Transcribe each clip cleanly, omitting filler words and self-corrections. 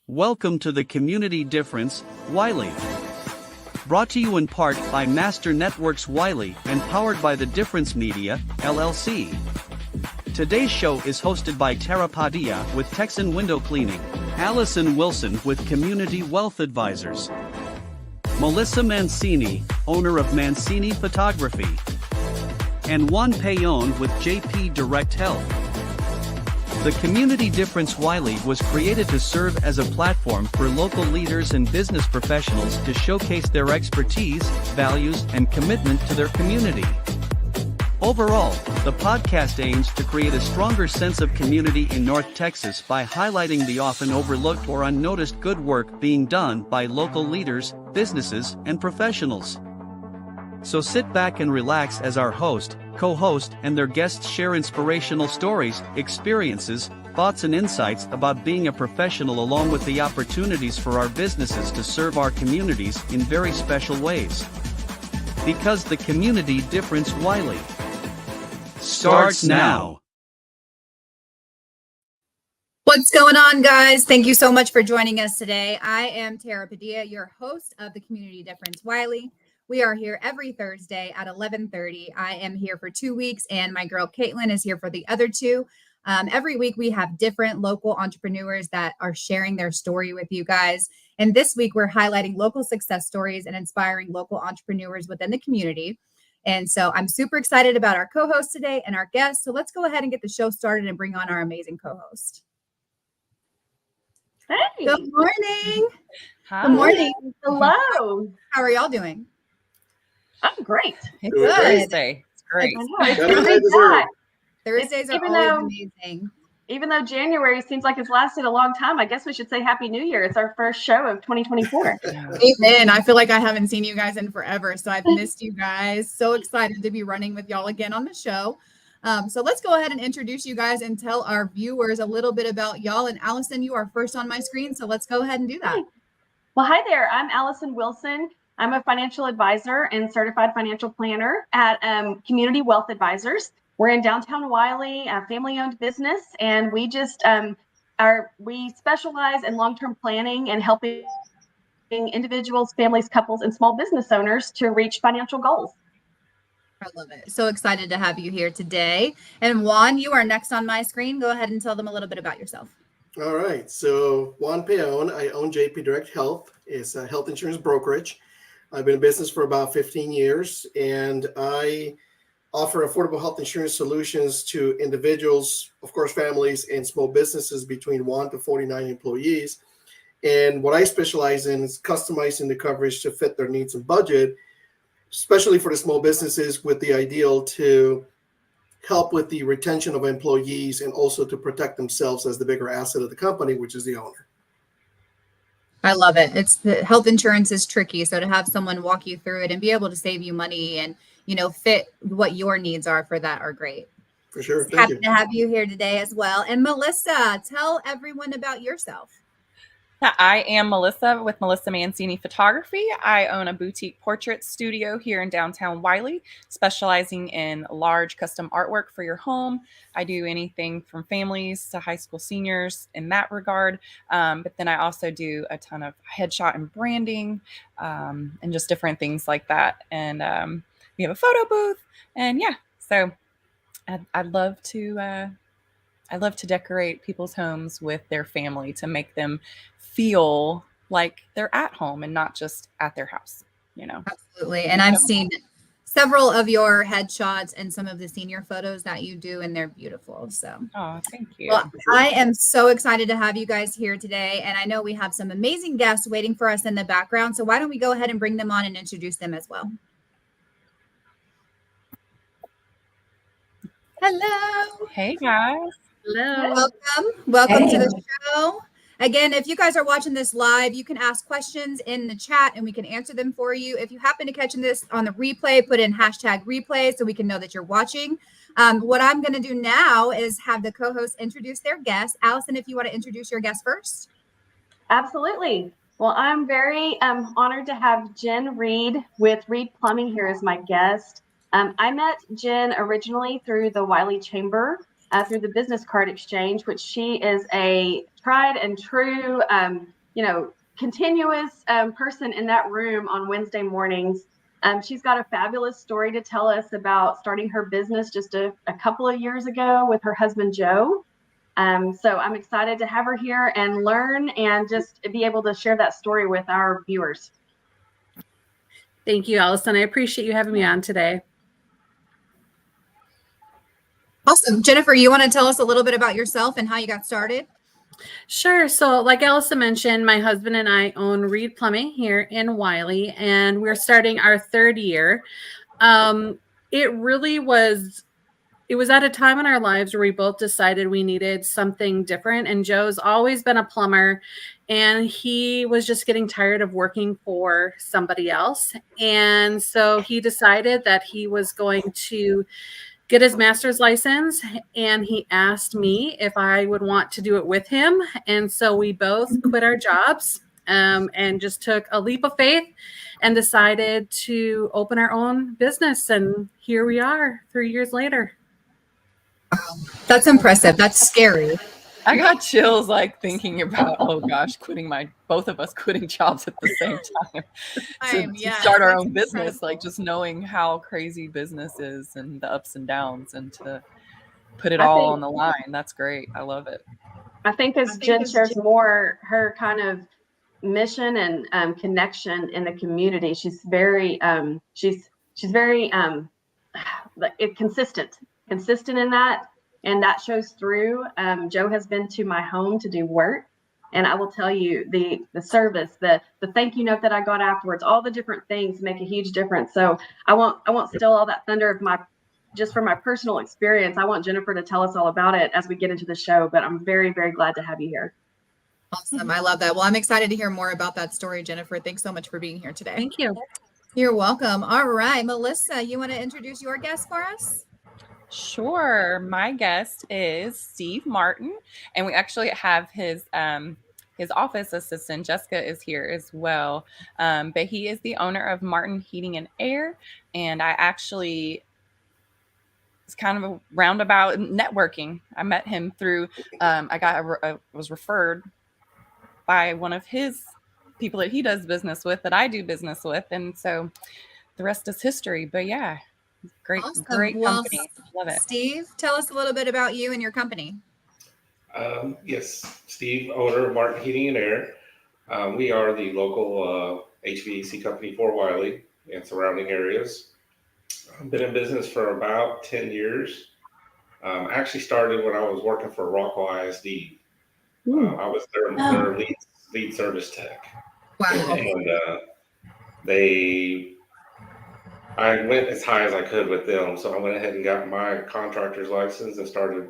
Welcome to the Community Difference, Wylie. Brought to you in part by Master Networks Wylie and powered by The Difference Media, LLC. Today's show is hosted by Tara Padilla with Texan Window Cleaning, Allison Wilson with Community Wealth Advisors, Melissa Mancini, owner of Mancini Photography, and Juan Peón with JP Direct Health. The Community Difference Wylie was created to serve as a platform for local leaders and business professionals to showcase their expertise, values, and commitment to their community. Overall, the podcast aims to create a stronger sense of community in North Texas by highlighting the often overlooked or unnoticed good work being done by local leaders, businesses, and professionals. So sit back and relax as our host, co-host, and their guests share inspirational stories, experiences, thoughts, and insights about being a professional, along with the opportunities for our businesses to serve our communities in very special ways. Because the Community Difference Wylie starts now. What's going on, guys? Thank you so much for joining us today. I am Tara Padilla, your host of the Community Difference Wylie. We are here every Thursday at 11:30. I am here for 2 weeks, and my girl Caitlin is here for the other 2. Every week, we have different local entrepreneurs that are sharing their story with you guys. And this week, we're highlighting local success stories and inspiring local entrepreneurs within the community. And so I'm super excited about our co-host today and our guests. So let's go ahead and get the show started and bring on our amazing co-host. Hey. Good morning. Hi. Good morning. Hello. How are y'all doing? I'm great. Good. Thursday. It's great. Thursdays are Even always though- amazing. Even though January seems like it's lasted a long time, I guess we should say Happy New Year. It's our first show of 2024. Amen. I feel like I haven't seen you guys in forever, so I've missed you guys. So excited to be running with y'all again on the show. So let's go ahead and introduce you guys and tell our viewers a little bit about y'all. And Allison, you are first on my screen, so let's go ahead and do that. Well, hi there. I'm Allison Wilson. I'm a financial advisor and certified financial planner at Community Wealth Advisors. We're in downtown Wylie, a family-owned business, and we just we specialize in long-term planning and helping individuals, families, couples, and small business owners to reach financial goals. I love it. So excited to have you here today. And Juan, you are next on my screen. Go ahead and tell them a little bit about yourself. All right. So Juan Peón, I own JP Direct Health. It's a health insurance brokerage. I've been in business for about 15 years, and I offer affordable health insurance solutions to individuals, of course, families, and small businesses between 1 to 49 employees. And what I specialize in is customizing the coverage to fit their needs and budget, especially for the small businesses, with the ideal to help with the retention of employees and also to protect themselves as the bigger asset of the company, which is the owner. I love it. It's the health insurance is tricky. So to have someone walk you through it and be able to save you money and, fit what your needs are for that are great. For sure. Thank Happy you. to have you here today as well. And Melissa, tell everyone about yourself. I am Melissa with Melissa Mancini Photography. I own a boutique portrait studio here in downtown Wylie, specializing in large custom artwork for your home. I do anything from families to high school seniors in that regard. But then I also do a ton of headshot and branding and just different things like that. And we have a photo booth. And yeah, so I'd love to decorate people's homes with their family to make them feel like they're at home and not just at their house, Absolutely. And I've seen several of your headshots and some of the senior photos that you do, and they're beautiful. So, oh, thank you. Well, I am so excited to have you guys here today. And I know we have some amazing guests waiting for us in the background. So why don't we go ahead and bring them on and introduce them as well? Hello. Hey guys. Hello. Welcome to the show. Again, if you guys are watching this live, you can ask questions in the chat and we can answer them for you. If you happen to catch this on the replay, put in #replay so we can know that you're watching. What I'm going to do now is have the co-hosts introduce their guests. Allison, if you want to introduce your guest first. Absolutely. Well, I'm very honored to have Jen Rhead with Rhead Plumbing here as my guest. I met Jen originally through the Wylie Chamber, through the business card exchange, which she is a tried and true continuous person in that room on Wednesday mornings. She's got a fabulous story to tell us about starting her business just a couple of years ago with her husband, Joe. So I'm excited to have her here and learn and just be able to share that story with our viewers. Thank you, Allison. I appreciate you having me on today. Awesome. Jennifer, you want to tell us a little bit about yourself and how you got started? Sure. So like Allison mentioned, my husband and I own Rhead Plumbing here in Wylie, and we're starting our third year. It was at a time in our lives where we both decided we needed something different. And Joe's always been a plumber, and he was just getting tired of working for somebody else. And so he decided that he was going to get his master's license, and he asked me if I would want to do it with him. And so we both quit our jobs and just took a leap of faith and decided to open our own business. And here we are 3 years later. That's impressive. That's scary. I got chills like thinking about, oh gosh, both of us quitting jobs at the same time to start our own business, like just knowing how crazy business is and the ups and downs and to put it all on the line. That's great. I love it. I think as Jen shares more, her kind of mission and connection in the community, she's very consistent in that. And that shows through. Joe has been to my home to do work. And I will tell you, the service, the thank you note that I got afterwards, all the different things make a huge difference. So I won't steal all that thunder of just from my personal experience. I want Jennifer to tell us all about it as we get into the show. But I'm very, very glad to have you here. Awesome. I love that. Well, I'm excited to hear more about that story, Jennifer. Thanks so much for being here today. Thank you. You're welcome. All right, Melissa, you want to introduce your guest for us? Sure. My guest is Steve Martin, and we actually have his office assistant, Jessica, is here as well. But he is the owner of Martin Heating and Air, and it's kind of a roundabout networking. I met him through, I was referred by one of his people that he does business with, that I do business with, and so the rest is history. But yeah. Great, awesome. Great company. Love it. Steve, tell us a little bit about you and your company. Yes, Steve, owner of Martin Heating and Air. We are the local HVAC company for Wylie and surrounding areas. I've been in business for about 10 years. I actually started when I was working for Rockwell ISD. I was their lead service tech. Wow. And I went as high as I could with them. So I went ahead and got my contractor's license and started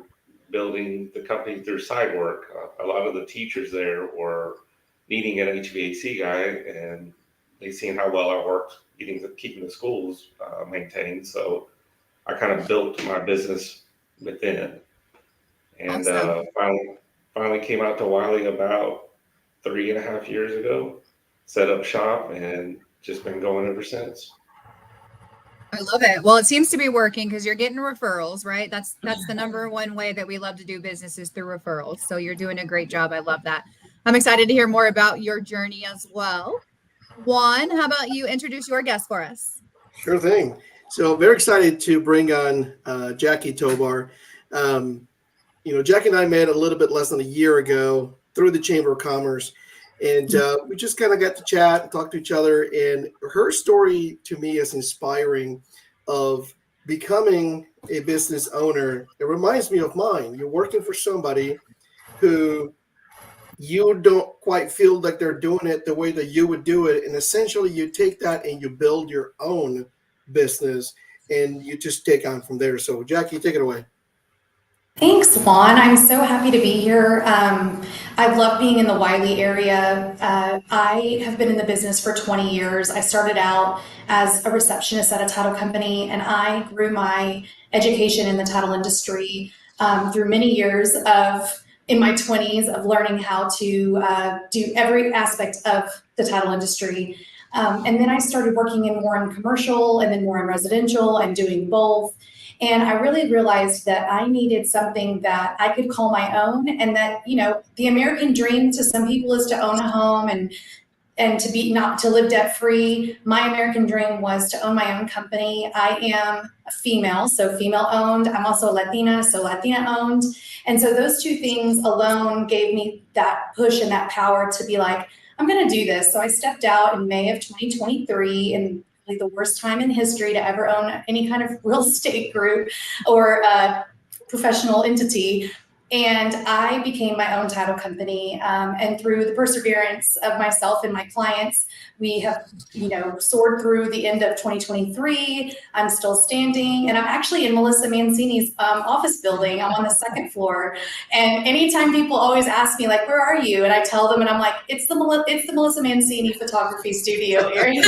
building the company through side work. A lot of the teachers there were needing an HVAC guy, and they seen how well I worked keeping the schools maintained. So I kind of built my business within. And awesome. Finally came out to Wylie about 3.5 years ago, set up shop, and just been going ever since. I love it. Well, it seems to be working because you're getting referrals, right? That's the number one way that we love to do business is through referrals. So you're doing a great job. I love that. I'm excited to hear more about your journey as well. Juan, how about you introduce your guest for us? Sure thing. So very excited to bring on Jacki Tobar. Jacki and I met a little bit less than a year ago through the Chamber of Commerce. And we just kind of got to chat and talk to each other. And her story to me is inspiring of becoming a business owner. It reminds me of mine. You're working for somebody who you don't quite feel like they're doing it the way that you would do it. And essentially you take that and you build your own business and you just take on from there. So Jacki, take it away. Thanks, Juan. I'm so happy to be here. I love being in the Wylie area. I have been in the business for 20 years. I started out as a receptionist at a title company, and I grew my education in the title industry through many years in my 20s of learning how to do every aspect of the title industry. And then I started working more in commercial and then more in residential and doing both. And I really realized that I needed something that I could call my own, and that, the American dream to some people is to own a home and to be not to live debt free. My American dream was to own my own company. I am a female, so female owned. I'm also a Latina, so Latina owned. And so those two things alone gave me that push and that power to be like, I'm going to do this. So I stepped out in May of 2023, and really the worst time in history to ever own any kind of real estate group or professional entity. And I became my own title company. And through the perseverance of myself and my clients, we have, soared through the end of 2023. I'm still standing, and I'm actually in Melissa Mancini's office building. I'm on the second floor. And anytime people always ask me, like, where are you? And I tell them, and I'm like, it's the Melissa Mancini photography studio area.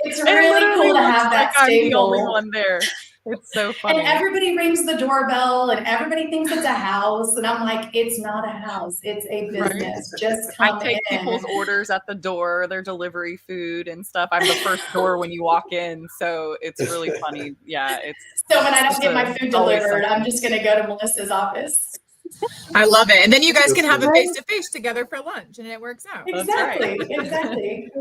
It's really cool to have that I'm stable. the only one there. It's so funny. And everybody rings the doorbell, and everybody thinks it's a house. And I'm like, it's not a house. It's a business. Right. Just come I take in. people's orders at the door, their delivery food and stuff. I'm the first door when you walk in. So it's really funny. Yeah. So when I don't get my food delivered, I'm just going to go to Melissa's office. I love it. And then you guys can have a face-to-face together for lunch, and it works out. Exactly. Exactly.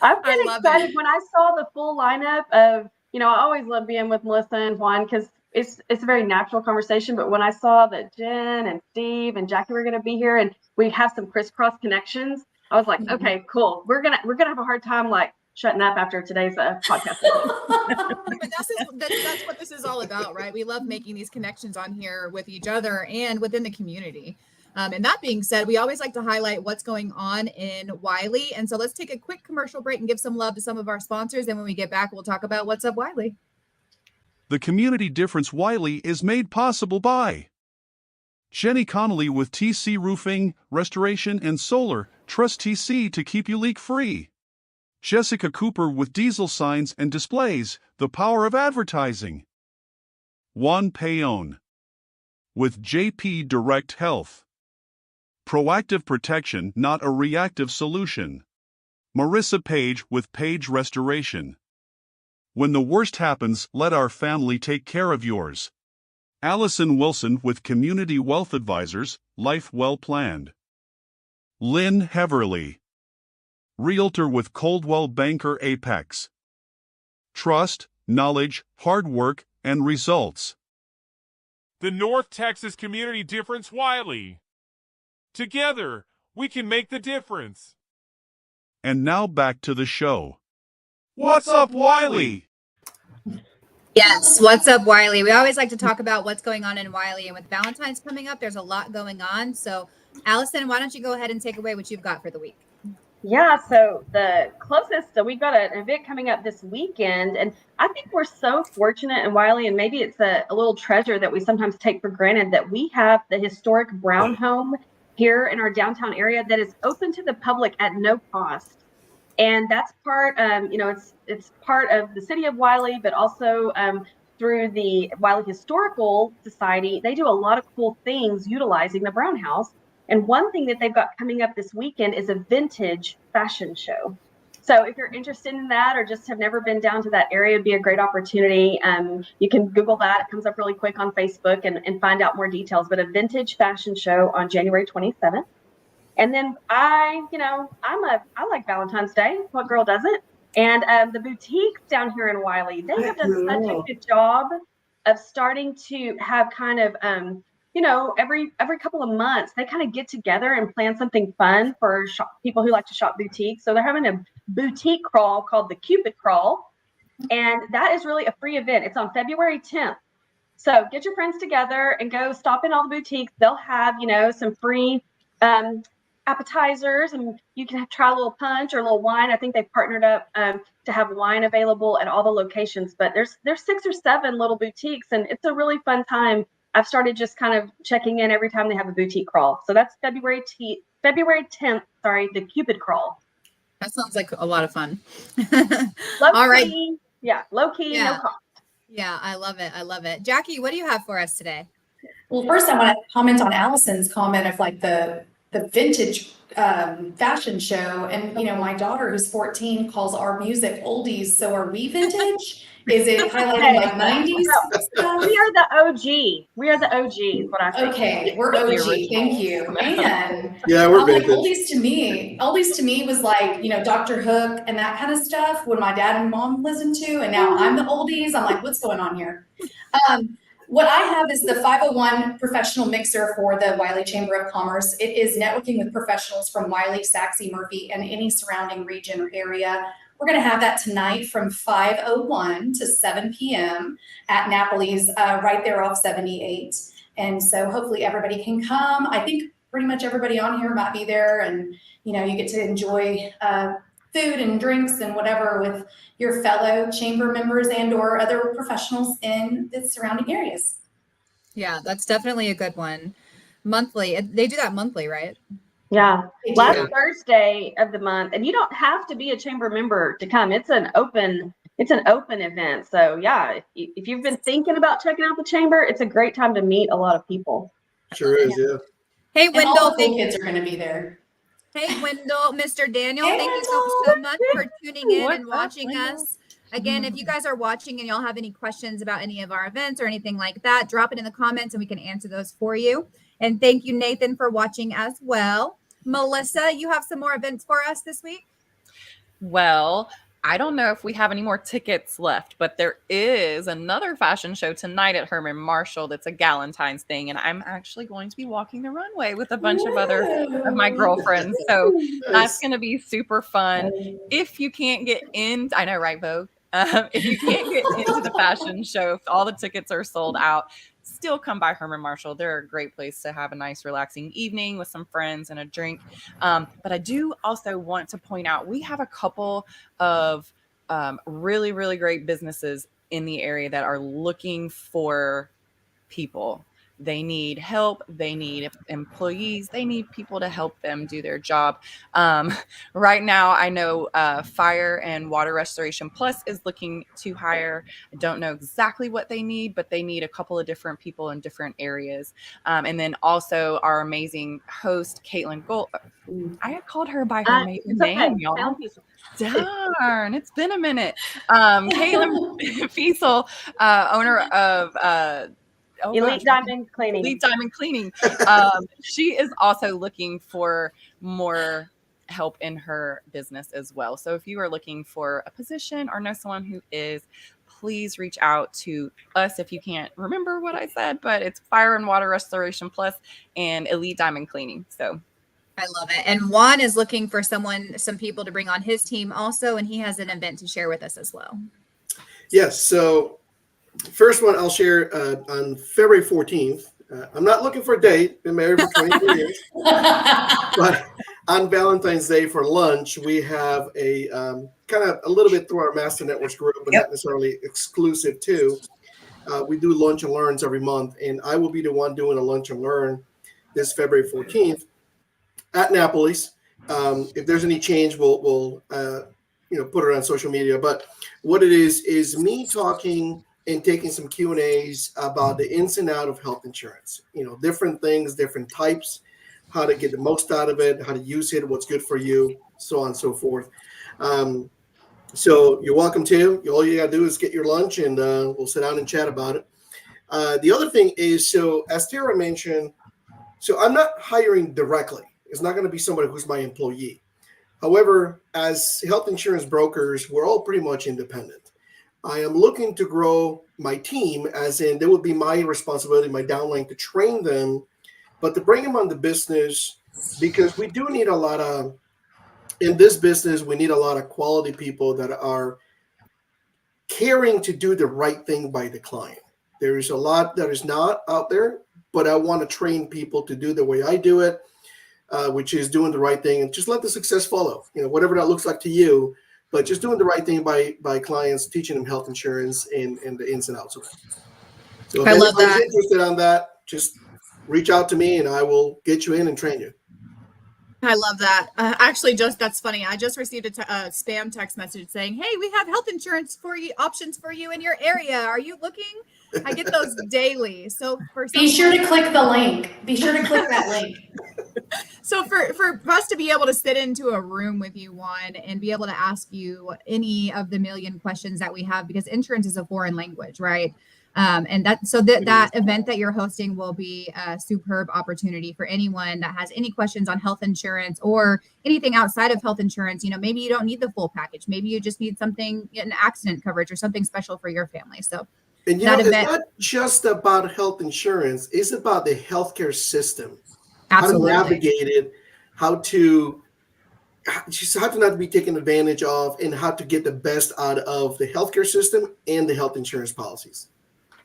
I've been excited when I saw the full lineup of, I always love being with Melissa and Juan because it's a very natural conversation. But when I saw that Jen and Steve and Jackie were going to be here and we have some crisscross connections, I was like, okay, cool. We're gonna have a hard time like shutting up after today's podcast. But that's what this is all about, right? We love making these connections on here with each other and within the community. And that being said, we always like to highlight what's going on in Wylie. And so let's take a quick commercial break and give some love to some of our sponsors. And when we get back, we'll talk about what's up Wylie. The Community Difference Wylie is made possible by Jenny Connolly with TC Roofing, Restoration, and Solar. Trust TC to keep you leak-free. Jessica Cooper with Diesel Signs and Displays, the power of advertising. Juan Peón with JP Direct Health. Proactive protection, not a reactive solution. Marissa Page with Page Restoration. When the worst happens, let our family take care of yours. Allison Wilson with Community Wealth Advisors, Life Well Planned. Lynn Heverly, Realtor with Coldwell Banker Apex. Trust, knowledge, hard work, and results. The North Texas Community Difference Wylie. Together, we can make the difference. And now back to the show. What's up, Wylie? Yes, what's up, Wylie? We always like to talk about what's going on in Wylie, and with Valentine's coming up, there's a lot going on. So, Allison, why don't you go ahead and take away what you've got for the week? Yeah, so the closest, so we've got an event coming up this weekend, and I think we're so fortunate in Wylie, and maybe it's a little treasure that we sometimes take for granted, that we have the historic Brown home here in our downtown area that is open to the public at no cost. And that's part, it's part of the city of Wylie, but also through the Wylie Historical Society. They do a lot of cool things utilizing the Brown House. And one thing that they've got coming up this weekend is a vintage fashion show. So if you're interested in that or just have never been down to that area, it'd be a great opportunity. You can Google that. It comes up really quick on Facebook and find out more details. But a vintage fashion show on January 27th. And then I like Valentine's Day. What girl doesn't? And the boutiques down here in Wylie, they have done such a good job of starting to have kind of, every couple of months, they kind of get together and plan something fun for people who like to shop boutiques. So they're having a boutique crawl called the Cupid Crawl. And that is really a free event. It's on February 10th. So get your friends together and go stop in all the boutiques. They'll have, some free appetizers, and you can try a little punch or a little wine. I think they've partnered up to have wine available at all the locations. But there's 6 or 7 little boutiques, and it's a really fun time. I've started just kind of checking in every time they have a boutique crawl. So that's February 10th, the Cupid Crawl. That sounds like a lot of fun. All right. Yeah, low key, no cost. Yeah, I love it. I love it. Jackie, what do you have for us today? Well, first I want to comment on Allison's comment of like the vintage fashion show. And, my daughter who's 14 calls our music oldies. So are we vintage? Is it highlighting like 90s stuff? We are the OG. We are the OG, is what I think. Okay, we're OG. Thank you. Man. Yeah, we're I'm like, vintage. oldies to me was like, Dr. Hook and that kind of stuff when my dad and mom listened to, and now I'm the oldies. I'm like, what's going on here? What I have is the 501 professional mixer for the Wylie Chamber of Commerce. It is networking with professionals from Wylie, Saxe, Murphy, and any surrounding region or area. We're going to have that tonight from 5:01 to 7 p.m. at Napoli's, right there off 78. And so hopefully everybody can come. I think pretty much everybody on here might be there, and you get to enjoy food and drinks and whatever with your fellow chamber members and or other professionals in the surrounding areas. Yeah, that's definitely a good one. Monthly. They do that monthly, right? Yeah. They do. Last Thursday of the month, and you don't have to be a chamber member to come. It's an open event. So yeah, if you've been thinking about checking out the chamber, it's a great time to meet a lot of people. Sure is, yeah. Hey, And Wendell. all the cool kids are going to be there. Hey, Wendell, Mr. Daniel, Hey, thank you so much for tuning in What's and up, watching Wendell? us. Again, if you guys are watching and y'all have any questions about any of our events or anything like that, drop it in the comments and we can answer those for you. And thank you, Nathan, for watching as well. Melissa, you have some more events for us this week? Well, I don't know if we have any more tickets left, but there is another fashion show tonight at Herman Marshall that's a Galentine's thing, and I'm actually going to be walking the runway with a bunch of other of my girlfriends. So that's going to be super fun. If you can't get in, I know, right, Vogue? If you can't get into the fashion show, if all the tickets are sold out, still come by Herman Marshall. They're a great place to have a nice relaxing evening with some friends and a drink. But I do also want to point out, we have a couple of really, really great businesses in the area that are looking for people. They need help. They need employees. They need people to help them do their job. Right now, I know Fire and Water Restoration Plus is looking to hire. I don't know exactly what they need, but they need a couple of different people in different areas. And then also our amazing host, Caitlin Gold. I had called her by her maiden name, y'all. Darn, it's been a minute. Caitlin Fiesel, owner of Elite Diamond Cleaning. Elite Diamond Cleaning. She is also looking for more help in her business as well. So if you are looking for a position or know someone who is, please reach out to us. If you can't remember what I said, but it's Fire and Water Restoration Plus and Elite Diamond Cleaning. So I love it. And Juan is looking for some people to bring on his team also, and he has an event to share with us as well. Yes, so first one I'll share on February 14th. I'm not looking for a date. Been married for 23 years. But on Valentine's Day for lunch, we have a kind of a little bit through our Master Networks group, but not necessarily exclusive to. We do lunch and learns every month, and I will be the one doing a lunch and learn this February 14th at Napoli's. If there's any change, we'll put it on social media. But what it is me talking and taking some Q&As about the ins and out of health insurance, different things, different types, how to get the most out of it, how to use it, what's good for you, so on and so forth. So you're welcome to. All you got to do is get your lunch and we'll sit down and chat about it. The other thing is, so as Tara mentioned, so I'm not hiring directly. It's not going to be somebody who's my employee. However, as health insurance brokers, we're all pretty much independent. I am looking to grow my team, as in there would be my responsibility, my downline, to train them, but to bring them on the business, because we do need in this business, we need a lot of quality people that are caring to do the right thing by the client. There is a lot that is not out there, but I want to train people to do the way I do it, which is doing the right thing and just let the success follow, whatever that looks like to you. But just doing the right thing by clients, teaching them health insurance and the ins and outs of it. So if anybody's interested on that, just reach out to me and I will get you in and train you. I love that. Actually, that's funny. I just received a spam text message saying, "Hey, we have health insurance options for you in your area. Are you looking?" I get those daily. So be sure to click the link. Be sure to click that link. So for us to be able to sit into a room with you, Juan, and be able to ask you any of the million questions that we have, because insurance is a foreign language, right? And that event that you're hosting will be a superb opportunity for anyone that has any questions on health insurance or anything outside of health insurance. Maybe you don't need the full package. Maybe you just need something, an accident coverage or something special for your family. So and it's not just about health insurance. It's about the healthcare system. Absolutely. How to navigate it, how to not be taken advantage of, and how to get the best out of the healthcare system and the health insurance policies.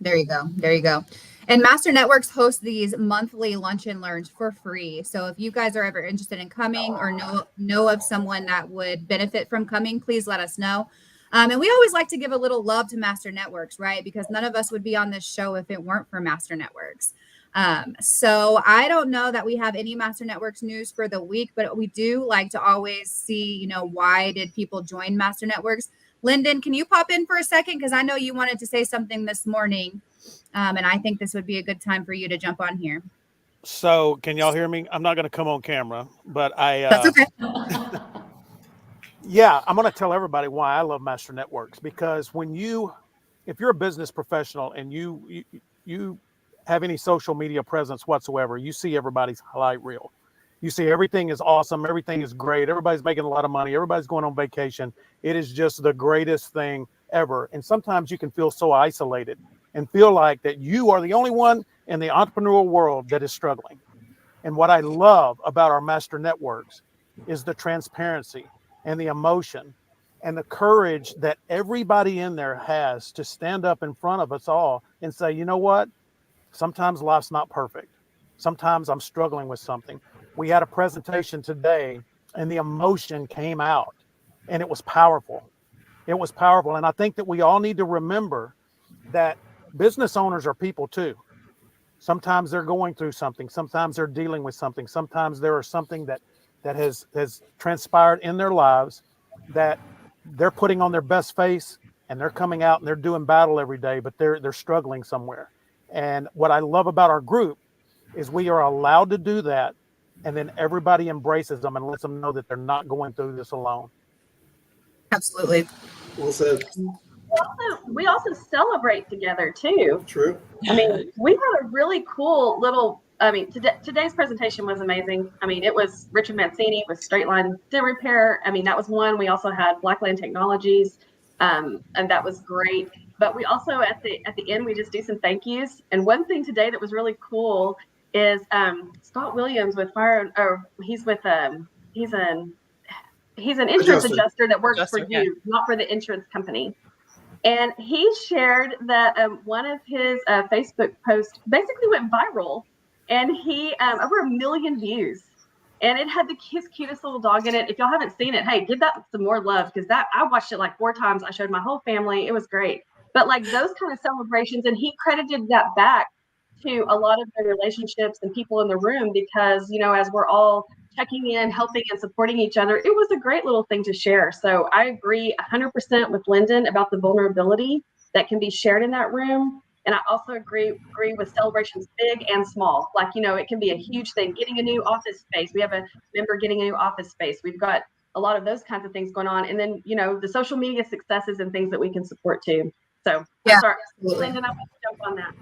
There you go. And Master Networks hosts these monthly lunch and learns for free. So if you guys are ever interested in coming or know of someone that would benefit from coming, please let us know. And we always like to give a little love to Master Networks, right? Because none of us would be on this show if it weren't for Master Networks. So I don't know that we have any Master Networks news for the week, but we do like to always see, why did people join Master Networks? Lyndon, can you pop in for a second? Because I know you wanted to say something this morning, and I think this would be a good time for you to jump on here. So can y'all hear me? I'm not going to come on camera, but That's okay. Yeah, I'm going to tell everybody why I love Master Networks, because if you're a business professional and you have any social media presence whatsoever, you see everybody's highlight reel. You see everything is awesome. Everything is great. Everybody's making a lot of money. Everybody's going on vacation. It is just the greatest thing ever. And sometimes you can feel so isolated and feel like that you are the only one in the entrepreneurial world that is struggling. And what I love about our Master Networks is the transparency and the emotion and the courage that everybody in there has to stand up in front of us all and say, you know what? Sometimes life's not perfect. Sometimes I'm struggling with something. We had a presentation today and the emotion came out and it was powerful. It was powerful. And I think that we all need to remember that business owners are people too. Sometimes they're going through something. Sometimes they're dealing with something. Sometimes there is something that has transpired in their lives that they're putting on their best face and they're coming out and they're doing battle every day, but they're struggling somewhere. And what I love about our group is we are allowed to do that. And then everybody embraces them and lets them know that they're not going through this alone. Absolutely. Well said. We also celebrate together too. True. I mean, we had a really cool little, today's presentation was amazing. It was Richard Mancini with Straight Line Dent Repair. That was one. We also had Blackland Technologies, and that was great. But we also, at the end, we just do some thank yous. And one thing today that was really cool is Scott Williams with he's an insurance adjuster that works for you, not for the insurance company. And he shared that one of his Facebook posts basically went viral, and he over 1 million views, and it had his cutest little dog in it. If y'all haven't seen it, hey, give that some more love, because I watched it like 4 times. I showed my whole family. It was great. But like those kind of celebrations, and he credited that back to a lot of the relationships and people in the room, because, as we're all checking in, helping and supporting each other, it was a great little thing to share. So I agree 100% with Lyndon about the vulnerability that can be shared in that room. And I also agree with celebrations big and small. Like, it can be a huge thing, getting a new office space. We have a member getting a new office space. We've got a lot of those kinds of things going on. And then, the social media successes and things that we can support too. So yeah, sorry, Lyndon, I want to jump on that.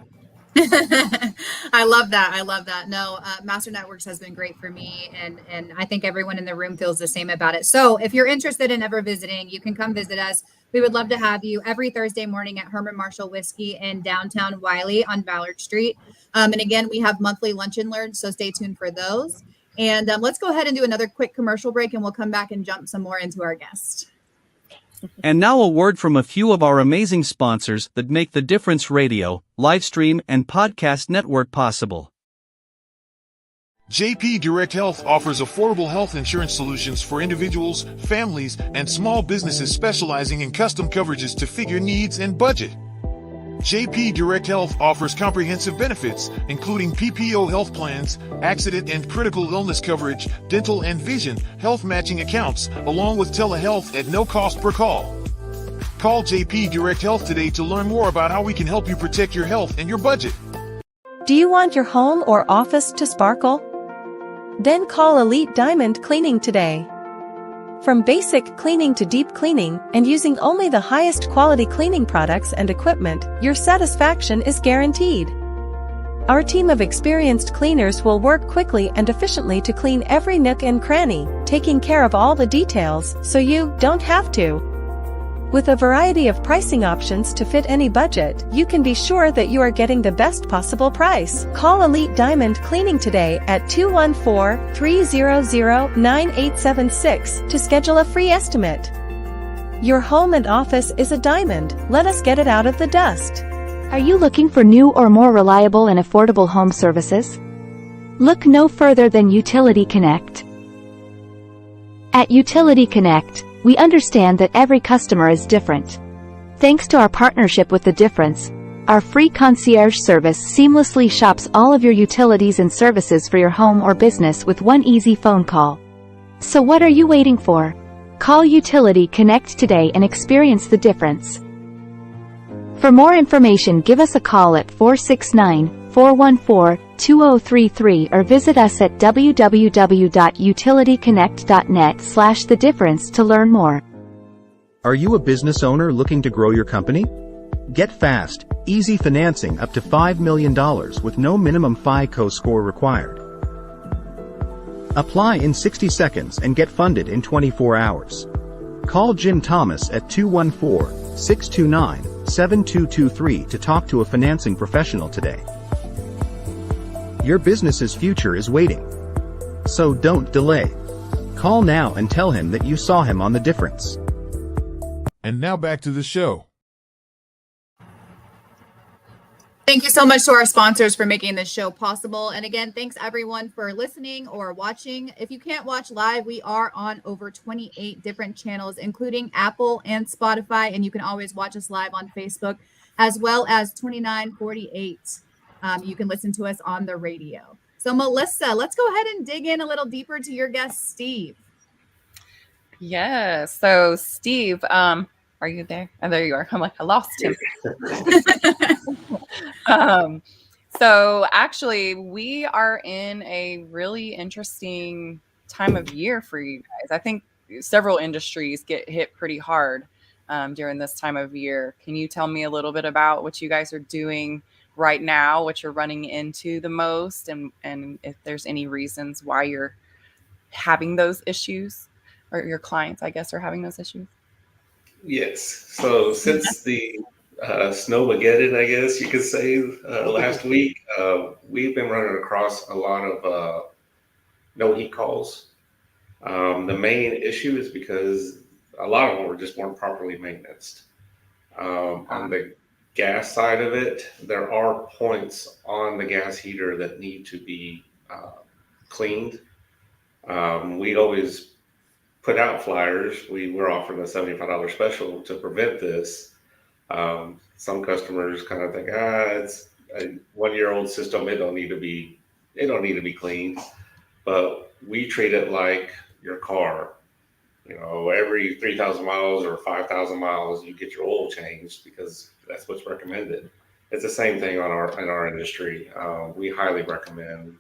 I love that. No, Master Networks has been great for me, and I think everyone in the room feels the same about it. So if you're interested in ever visiting, you can come visit us. We would love to have you every Thursday morning at Herman Marshall Whiskey in downtown Wylie on Ballard Street. And again, we have monthly lunch and learns, so stay tuned for those. And let's go ahead and do another quick commercial break, and we'll come back and jump some more into our guest. And now a word from a few of our amazing sponsors that make the Difference Radio, live stream, and podcast network possible. JP Direct Health offers affordable health insurance solutions for individuals, families, and small businesses specializing in custom coverages to fit your needs and budget. JP Direct Health offers comprehensive benefits, including PPO health plans, accident and critical illness coverage, dental and vision, health matching accounts, along with telehealth at no cost per call. Call JP Direct Health today to learn more about how we can help you protect your health and your budget. Do you want your home or office to sparkle? Then call Elite Diamond Cleaning today. From basic cleaning to deep cleaning, and using only the highest quality cleaning products and equipment, your satisfaction is guaranteed. Our team of experienced cleaners will work quickly and efficiently to clean every nook and cranny, taking care of all the details so you don't have to. With a variety of pricing options to fit any budget, you can be sure that you are getting the best possible price. Call Elite Diamond Cleaning today at 214-300-9876 to schedule a free estimate. Your home and office is a diamond. Let us get it out of the dust. Are you looking for new or more reliable and affordable home services? Look no further than Utility Connect. At Utility Connect, we understand that every customer is different. Thanks to our partnership with The Difference, our free concierge service seamlessly shops all of your utilities and services for your home or business with one easy phone call. So what are you waiting for? Call Utility Connect today and experience the difference. For more information, give us a call at 469-414-2033 or visit us at www.utilityconnect.net/thedifference to learn more. Are you a business owner looking to grow your company? Get fast, easy financing up to $5 million with no minimum FICO score required. Apply in 60 seconds and get funded in 24 hours. Call Jim Thomas at 214-629-7223 to talk to a financing professional today. Your business's future is waiting. So don't delay. Call now and tell him that you saw him on The Difference. And now back to the show. Thank you so much to our sponsors for making this show possible. And again, thanks everyone for listening or watching. If you can't watch live, we are on over 28 different channels, including Apple and Spotify. And you can always watch us live on Facebook, as well as 2948. You can listen to us on the radio. So Melissa, let's go ahead and dig in a little deeper to your guest, Steve. Yes. So Steve, are you there? Oh, there you are. I'm like, I lost him. So actually, we are in a really interesting time of year for you guys. I think several industries get hit pretty hard during this time of year. Can you tell me a little bit about what you guys are doing right now, what you're running into the most, and if there's any reasons why you're having those issues, or your clients, I guess, are having those issues? Yes. So since the Snowmageddon, I guess you could say, last week, we've been running across a lot of no heat calls. The main issue is because a lot of them weren't properly maintained. On the gas side of it, there are points on the gas heater that need to be cleaned. We always put out flyers. We're offering a $75 special to prevent this. Some customers kind of think, it's a 1-year-old system. It don't need to be cleaned. But we treat it like your car. You know, every 3,000 miles or 5,000 miles, you get your oil changed because that's what's recommended. It's the same thing in our industry. We highly recommend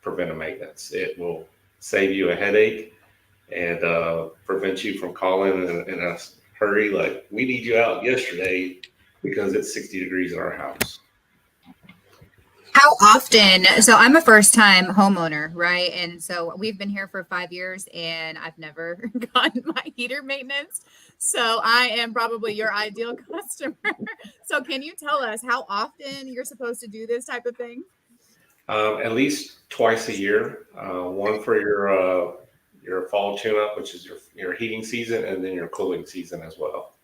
preventive maintenance. It will save you a headache and prevent you from calling in a hurry like, we need you out yesterday because it's 60 degrees in our house. How often? So I'm a first-time homeowner, right? And so we've been here for 5 years, and I've never gotten my heater maintenance. So I am probably your ideal customer. So can you tell us how often you're supposed to do this type of thing? At least twice a year. One for your fall tune-up, which is your heating season, and then your cooling season as well.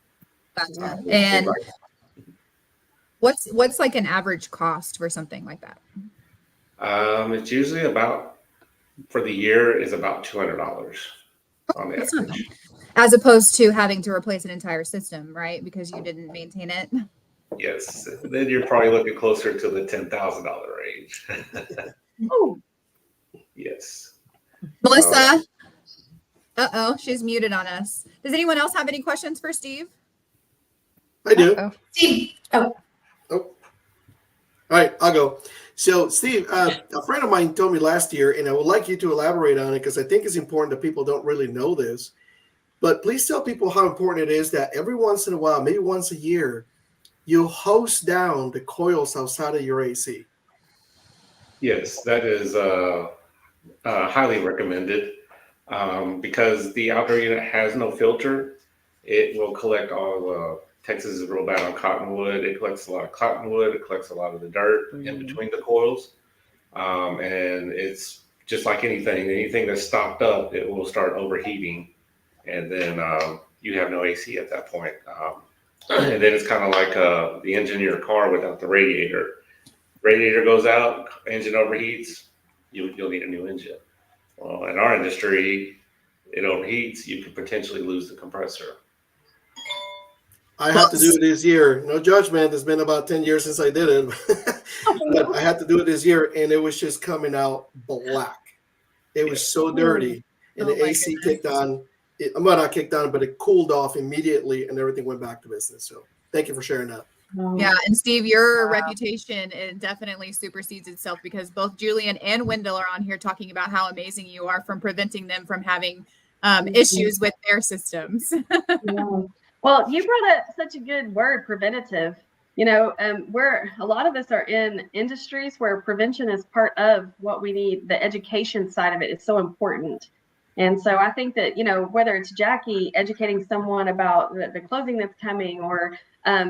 Gotcha. And what's like an average cost for something like that? It's usually for the year is about $200 on the average. As opposed to having to replace an entire system, right? Because you didn't maintain it. Yes. Then you're probably looking closer to the $10,000 range. Oh. Yes. Melissa. She's muted on us. Does anyone else have any questions for Steve? I do. Uh-oh. Steve. Oh, All right, I'll go. So, Steve, a friend of mine told me last year, and I would like you to elaborate on it because I think it's important that people don't really know this. But please tell people how important it is that every once in a while, maybe once a year, you hose down the coils outside of your AC. Yes, that is highly recommended because the outdoor unit has no filter. It will collect all Texas is real bad on cottonwood. It collects a lot of cottonwood. It collects a lot of the dirt in between the coils. And it's just like anything that's stocked up, it will start overheating. And then you have no AC at that point. And then it's kind of like the engine in your car without the radiator. Radiator goes out, engine overheats, you'll need a new engine. Well, in our industry, it overheats, you could potentially lose the compressor. I have to do it this year. No judgment. It's been about 10 years since I did it. But I had to do it this year, and it was just coming out black. It was so dirty. And the AC kicked on. Well, not kicked on, but it cooled off immediately, and everything went back to business. So thank you for sharing that. Yeah, and Steve, your reputation, it definitely supersedes itself because both Julian and Wendell are on here talking about how amazing you are from preventing them from having issues with their systems. Well, you brought up such a good word, preventative. You know, where a lot of us are in industries where prevention is part of what we need. The education side of it is so important. And so I think that, you know, whether it's Jacki educating someone about the closing that's coming or,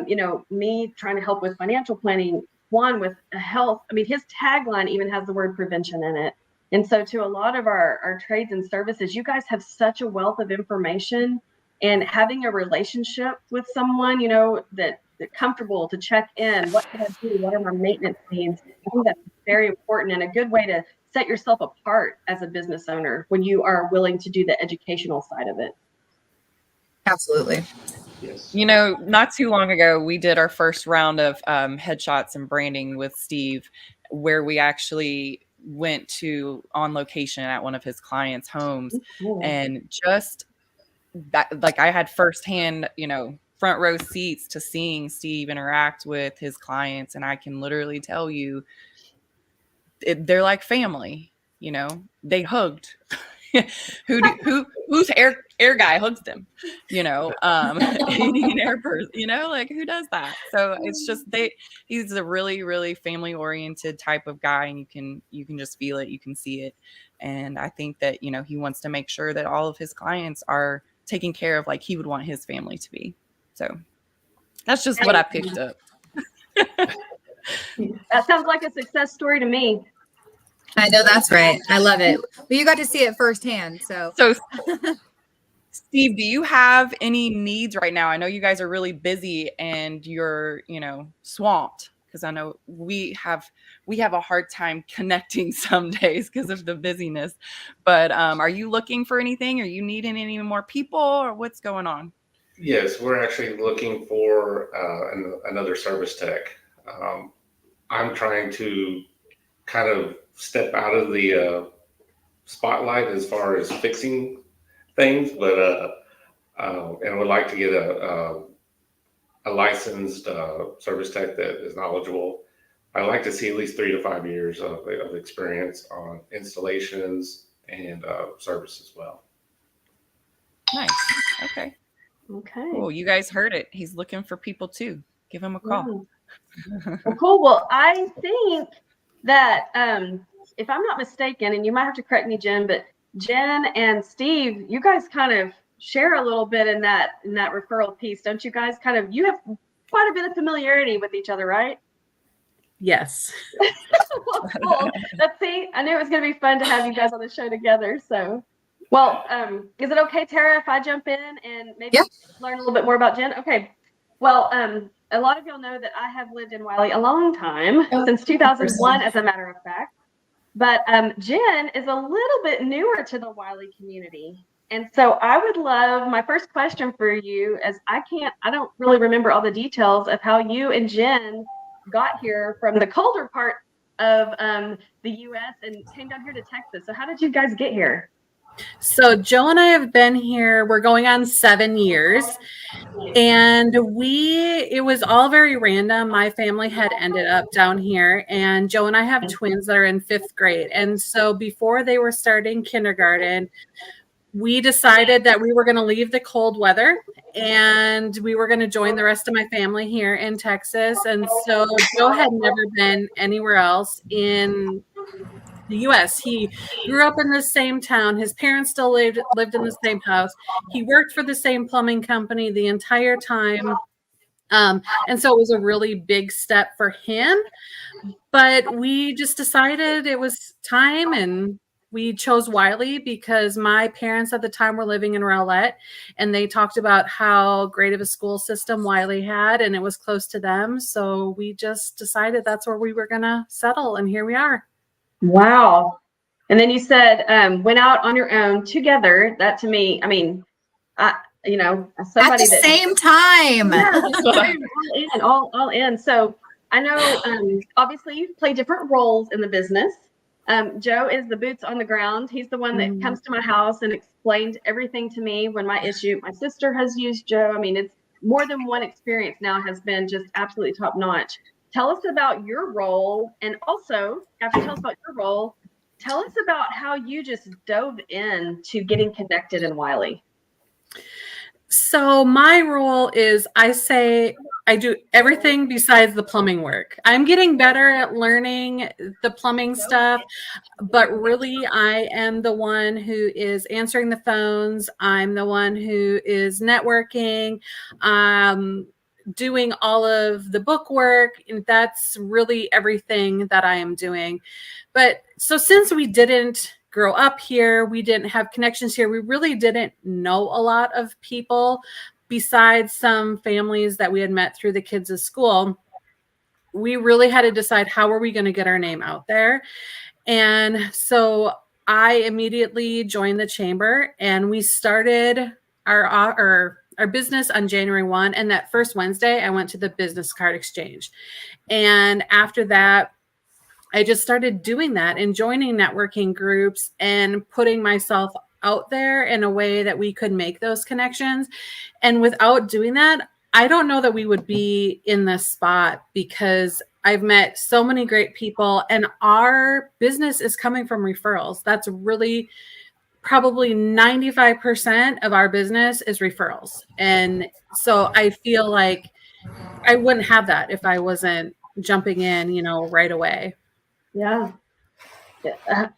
you know, me trying to help with financial planning, Juan with health, I mean, his tagline even has the word prevention in it. And so to a lot of our trades and services, you guys have such a wealth of information, and having a relationship with someone, you know, that comfortable to check in. What can I do? What are my maintenance needs? I think that's very important and a good way to set yourself apart as a business owner when you are willing to do the educational side of it. Absolutely. Yes. You know, not too long ago, we did our first round of headshots and branding with Steve, where we actually went to on location at one of his clients' homes. And just that, like, I had firsthand, you know, front row seats to seeing Steve interact with his clients. And I can literally tell you, they're like family, you know, they hugged. Who's air guy hugs them, you know, Indian air person, you know, like who does that? So it's just he's a really, really family oriented type of guy, and you can just feel it, you can see it. And I think that, you know, he wants to make sure that all of his clients are taken care of like he would want his family to be. So that's just what I picked up. That sounds like a success story to me. I know that's right. I love it. But you got to see it firsthand. So Steve, do you have any needs right now? I know you guys are really busy and you're, you know, swamped, because I know we have a hard time connecting some days because of the busyness. But are you looking for anything? Are you needing any more people, or what's going on? Yes, we're actually looking for another service tech. I'm trying to kind of step out of the spotlight as far as fixing things, but and would like to get a licensed service tech that is knowledgeable. I like to see at least 3 to 5 years of experience on installations and service as well. Nice. Okay. Cool. You guys heard it. He's looking for people too. Give him a call. Well, cool. Well, I think that if I'm not mistaken, and you might have to correct me, Jen, but Jen and Steve, you guys kind of share a little bit in that referral piece, don't you guys? You have quite a bit of familiarity with each other, right? Yes. Well, cool. Let's see. I knew it was going to be fun to have you guys on the show together. So, well, is it okay, Tara, if I jump in and maybe learn a little bit more about Jen? Okay. Well, a lot of y'all know that I have lived in Wylie a long time, since 2001, as a matter of fact. But Jen is a little bit newer to the Wylie community. And so I would love, my first question for you, as I don't really remember all the details of how you and Jen got here from the colder part of the U.S. and came down here to Texas. So how did you guys get here? So Joe and I have been here, we're going on 7 years. And it was all very random. My family had ended up down here, and Joe and I have twins that are in 5th grade. And so before they were starting kindergarten, we decided that we were going to leave the cold weather and we were going to join the rest of my family here in Texas. And so Joe had never been anywhere else in the U.S. He grew up in the same town. His parents still lived in the same house. He worked for the same plumbing company the entire time. And so it was a really big step for him. But we just decided it was time, and we chose Wylie because my parents at the time were living in Rowlett, and they talked about how great of a school system Wylie had, and it was close to them. So we just decided that's where we were going to settle, and here we are. Wow. And then you said went out on your own together. That to me, I mean, as somebody at the same time. Yeah, all in. So I know obviously you play different roles in the business. Joe is the boots on the ground. He's the one that comes to my house and explained everything to me when my sister has used Joe. I mean, it's more than one experience now has been just absolutely top notch. Tell us about your role, and also after you tell us about your role, tell us about how you just dove into getting connected in Wylie. So my role is I do everything besides the plumbing work. I'm getting better at learning the plumbing stuff, but really I am the one who is answering the phones. I'm the one who is networking, doing all of the book work. And that's really everything that I am doing. But so since we didn't grow up here, we didn't have connections here, we really didn't know a lot of people besides some families that we had met through the kids' school. We really had to decide, how are we going to get our name out there? And so I immediately joined the chamber, and we started our business on January 1. And that first Wednesday, I went to the business card exchange. And after that, I just started doing that and joining networking groups and putting myself out there in a way that we could make those connections. And without doing that, I don't know that we would be in this spot, because I've met so many great people, and our business is coming from referrals. That's really probably 95% of our business is referrals. And so I feel like I wouldn't have that if I wasn't jumping in, right away. Yeah,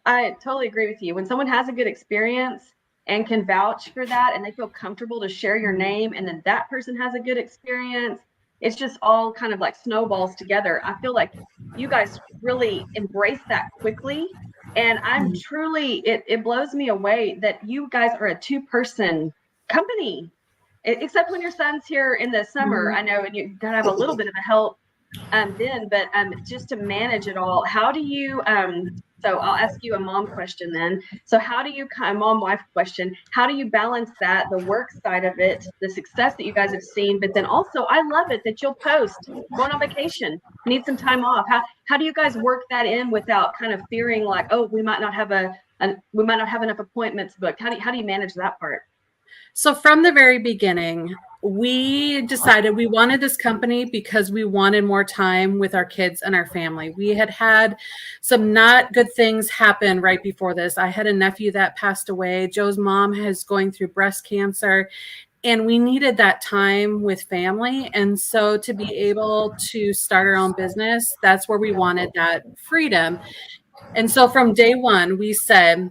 I totally agree with you. When someone has a good experience and can vouch for that, and they feel comfortable to share your name, and then that person has a good experience, it's just all kind of like snowballs together. I feel like you guys really embrace that quickly. And I'm truly, it blows me away that you guys are a 2-person company, except when your son's here in the summer. I know, and you gotta have a little bit of a help then, but just to manage it all, how do you so I'll ask you a mom question then. So how do you mom-wife question, how do you balance that, the work side of it, the success that you guys have seen, but then also I love it that you'll post going on vacation, need some time off. How do you guys work that in without kind of fearing like, oh, we might not have enough appointments booked? How do you manage that part? So from the very beginning, we decided we wanted this company because we wanted more time with our kids and our family. We had some not good things happen right before this. I had a nephew that passed away. Joe's mom is going through breast cancer, and we needed that time with family. And so to be able to start our own business, that's where we wanted that freedom. And so from day one, we said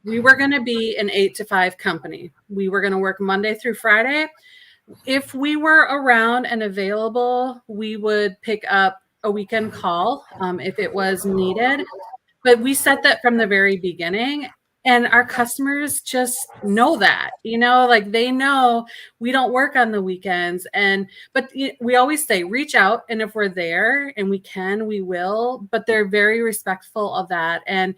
we were going to be an 8 to 5 company. We were going to work Monday through Friday. If we were around and available, we would pick up a weekend call if it was needed. But we set that from the very beginning, and our customers just know that, like they know we don't work on the weekends. But we always say, reach out, and if we're there and we can, we will. But they're very respectful of that. And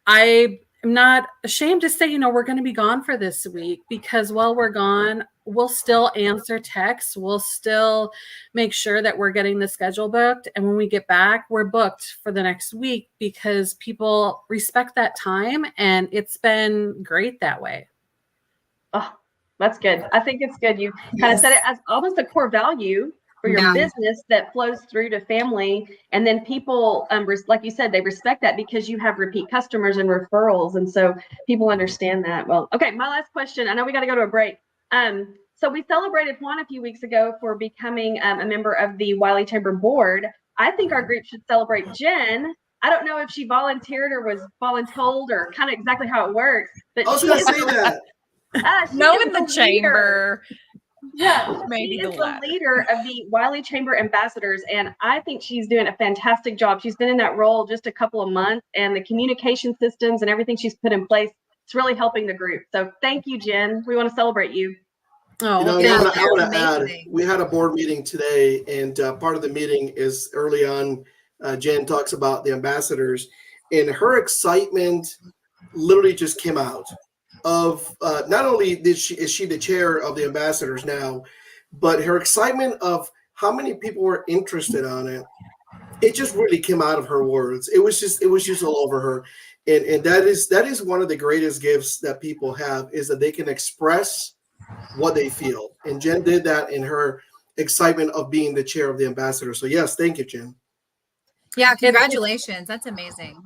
I'm not ashamed to say, we're going to be gone for this week, because while we're gone, we'll still answer texts. We'll still make sure that we're getting the schedule booked. And when we get back, we're booked for the next week because people respect that time. And it's been great that way. Oh, that's good. I think it's good. You kind of said it as almost a core value for your business that flows through to family. And then people, like you said, they respect that because you have repeat customers and referrals. And so people understand that. Well, okay. My last question. I know we got to go to a break. So we celebrated Juan a few weeks ago for becoming a member of the Wylie Chamber Board. I think our group should celebrate Jen. I don't know if she volunteered or was voluntold or kind of exactly how it works. But I was going to say that. Knowing the chamber. Yeah, maybe she is the leader of the Wylie Chamber Ambassadors, and I think she's doing a fantastic job. She's been in that role just a couple of months, and the communication systems and everything she's put in place, it's really helping the group. So thank you, Jen. We want to celebrate you. Oh, I want to add, we had a board meeting today, and part of the meeting is early on, Jen talks about the ambassadors, and her excitement literally just came out. Of not only is she the chair of the ambassadors now, but her excitement of how many people were interested on it. It just really came out of her words. It was just all over her, and that is one of the greatest gifts that people have, is that they can express what they feel. And Jen did that in her excitement of being the chair of the ambassador. So yes, thank you, Jen. Yeah, congratulations. That's amazing.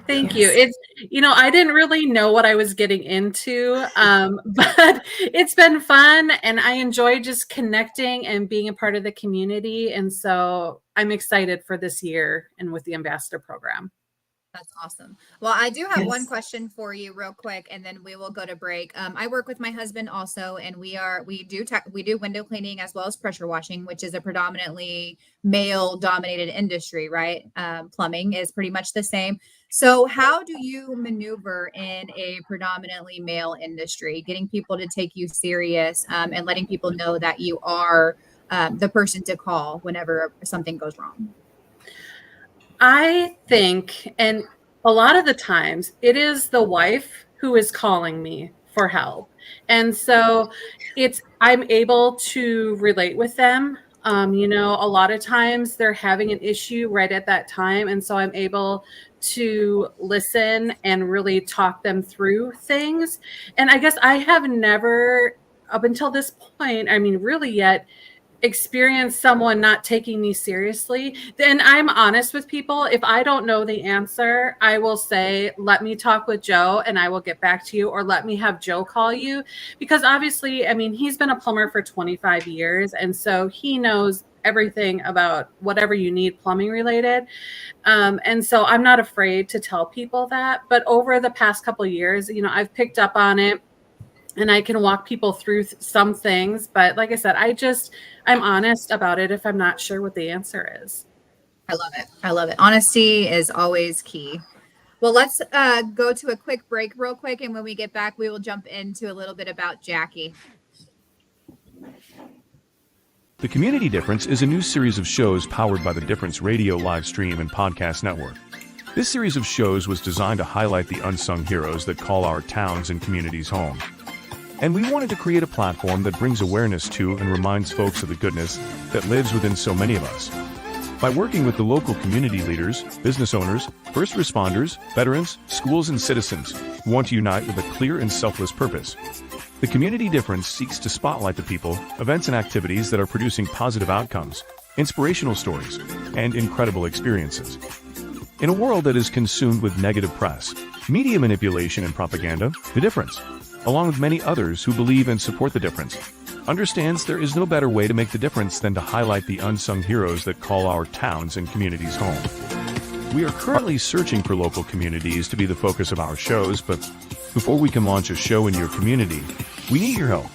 Thank you. It's, I didn't really know what I was getting into, but it's been fun and I enjoy just connecting and being a part of the community. And so I'm excited for this year and with the ambassador program. That's awesome. Well, I do have one question for you real quick, and then we will go to break. I work with my husband also, and we do window cleaning as well as pressure washing, which is a predominantly male dominated industry, right? Plumbing is pretty much the same. So how do you maneuver in a predominantly male industry, getting people to take you serious, and letting people know that you are the person to call whenever something goes wrong? I think, and a lot of the times it is the wife who is calling me for help. And so I'm able to relate with them. A lot of times they're having an issue right at that time. And so I'm able to listen and really talk them through things. And I guess I have never, up until this point, really yet, experience someone not taking me seriously. Then I'm honest with people. If I don't know the answer, I will say, let me talk with Joe and I will get back to you, or let me have Joe call you, because obviously, he's been a plumber for 25 years. And so he knows everything about whatever you need plumbing related. And so I'm not afraid to tell people that. But over the past couple of years, I've picked up on it. And I can walk people through some things. But like I said, I'm honest about it if I'm not sure what the answer is. I love it. I love it. Honesty is always key. Well, let's go to a quick break real quick. And when we get back, we will jump into a little bit about Jacki. The Community Difference is a new series of shows powered by the Difference Radio live stream and podcast network. This series of shows was designed to highlight the unsung heroes that call our towns and communities home. And we wanted to create a platform that brings awareness to and reminds folks of the goodness that lives within so many of us. By working with the local community leaders, business owners, first responders, veterans, schools, and citizens who want to unite with a clear and selfless purpose, the Community Difference seeks to spotlight the people, events, and activities that are producing positive outcomes, inspirational stories, and incredible experiences. In a world that is consumed with negative press, media manipulation, and propaganda, the Difference, along with many others who believe and support the Difference, understands there is no better way to make the difference than to highlight the unsung heroes that call our towns and communities home. We are currently searching for local communities to be the focus of our shows, but before we can launch a show in your community, we need your help.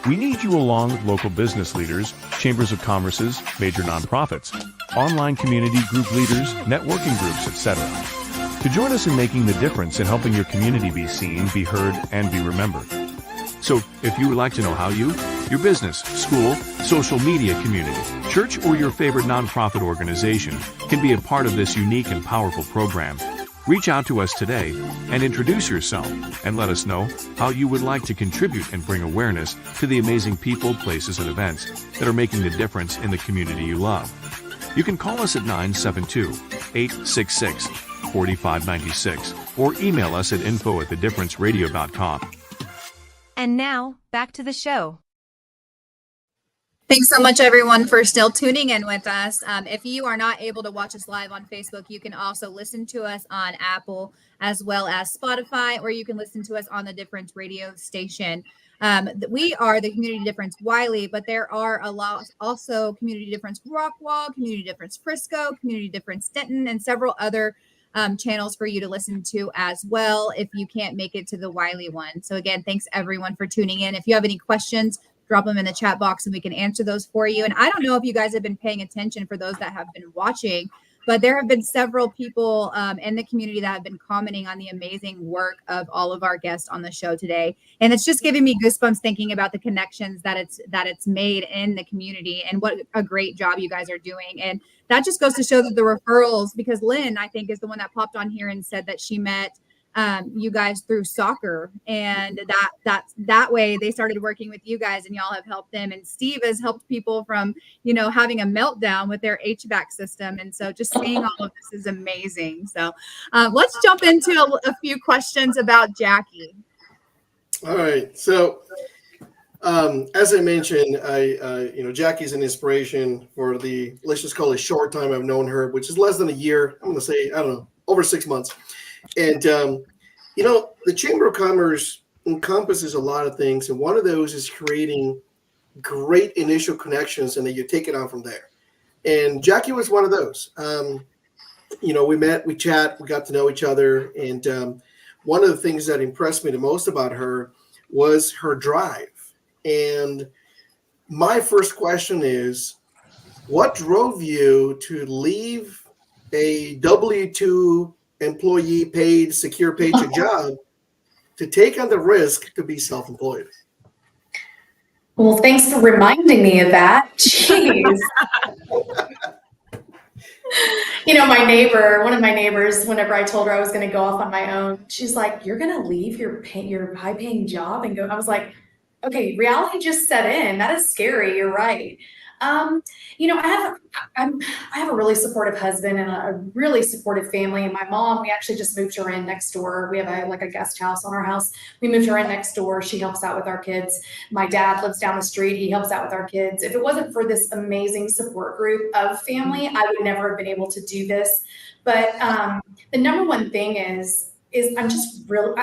We need you along with local business leaders, chambers of commerces, major nonprofits, online community group leaders, networking groups, etc., to join us in making the difference in helping your community be seen, be heard, and be remembered. So, if you would like to know how you, your business, school, social media community, church, or your favorite nonprofit organization can be a part of this unique and powerful program, Reach out to us today and introduce yourself and let us know how you would like to contribute and bring awareness to the amazing people, places, and events that are making the difference in the community you love. You can call us at 972-866-4596 or email us at info@thedifferenceradio.com. And now, back to the show. Thanks so much, everyone, for still tuning in with us. If you are not able to watch us live on Facebook, you can also listen to us on Apple as well as Spotify, or you can listen to us on the Difference radio station. We are the Community Difference Wylie, but there are a lot also Community Difference Rockwall, Community Difference Frisco, Community Difference Denton, and several other channels for you to listen to as well if you can't make it to the Wylie one. So again, thanks everyone for tuning in. If you have any questions, drop them in the chat box and we can answer those for you. And I don't know if you guys have been paying attention for those that have been watching, but there have been several people in the community that have been commenting on the amazing work of all of our guests on the show today. And it's just giving me goosebumps thinking about the connections that it's made in the community and what a great job you guys are doing. And that just goes to show that the referrals, because Lynn, I think, is the one that popped on here and said that she met you guys through soccer, and that way they started working with you guys and y'all have helped them. And Steve has helped people from, having a meltdown with their HVAC system. And so just seeing all of this is amazing. So let's jump into a few questions about Jacki. All right. So as I mentioned, Jacki's an inspiration for let's just call it short time I've known her, which is less than a year. I'm going to say, I don't know, over 6 months. And, the Chamber of Commerce encompasses a lot of things. And one of those is creating great initial connections and then you take it on from there. And Jacki was one of those. We met, we chat, we got to know each other. And one of the things that impressed me the most about her was her drive. And my first question is, what drove you to leave a W-2 employee paid, secure paycheck job to take on the risk to be self-employed? Well, thanks for reminding me of that. Jeez. One of my neighbors, whenever I told her I was going to go off on my own, she's like, "You're going to leave your high-paying job and go?" I was like, okay, reality just set in. That is scary. You're right. I have a really supportive husband and a really supportive family. And my mom, we actually just moved her in next door. We have a guest house on our house. We moved her in next door. She helps out with our kids. My dad lives down the street. He helps out with our kids. If it wasn't for this amazing support group of family, I would never have been able to do this. But the number one thing is I'm just real.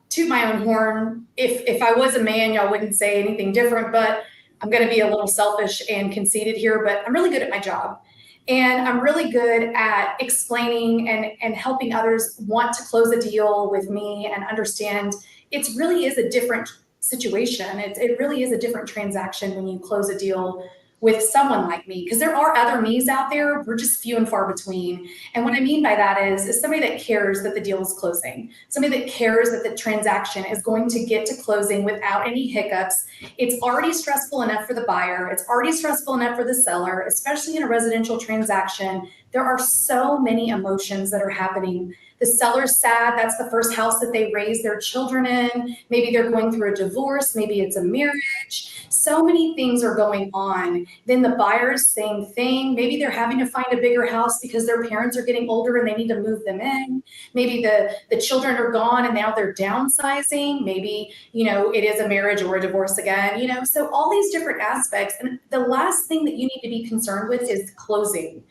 Toot my own horn. If I was a man, y'all wouldn't say anything different, but I'm going to be a little selfish and conceited here, but I'm really good at my job. And I'm really good at explaining and helping others want to close a deal with me and understand it really is a different situation. It really is a different transaction when you close a deal with someone like me, because there are other me's out there. We're just few and far between. And what I mean by that is somebody that cares that the deal is closing, somebody that cares that the transaction is going to get to closing without any hiccups. It's already stressful enough for the buyer. It's already stressful enough for the seller, especially in a residential transaction. There are so many emotions that are happening. The seller's sad. That's the first house that they raise their children in. Maybe they're going through a divorce. Maybe it's a marriage. So many things are going on. Then the buyer's same thing. Maybe they're having to find a bigger house because their parents are getting older and they need to move them in. Maybe the children are gone and now they're downsizing. Maybe, it is a marriage or a divorce again, so all these different aspects. And the last thing that you need to be concerned with is closing.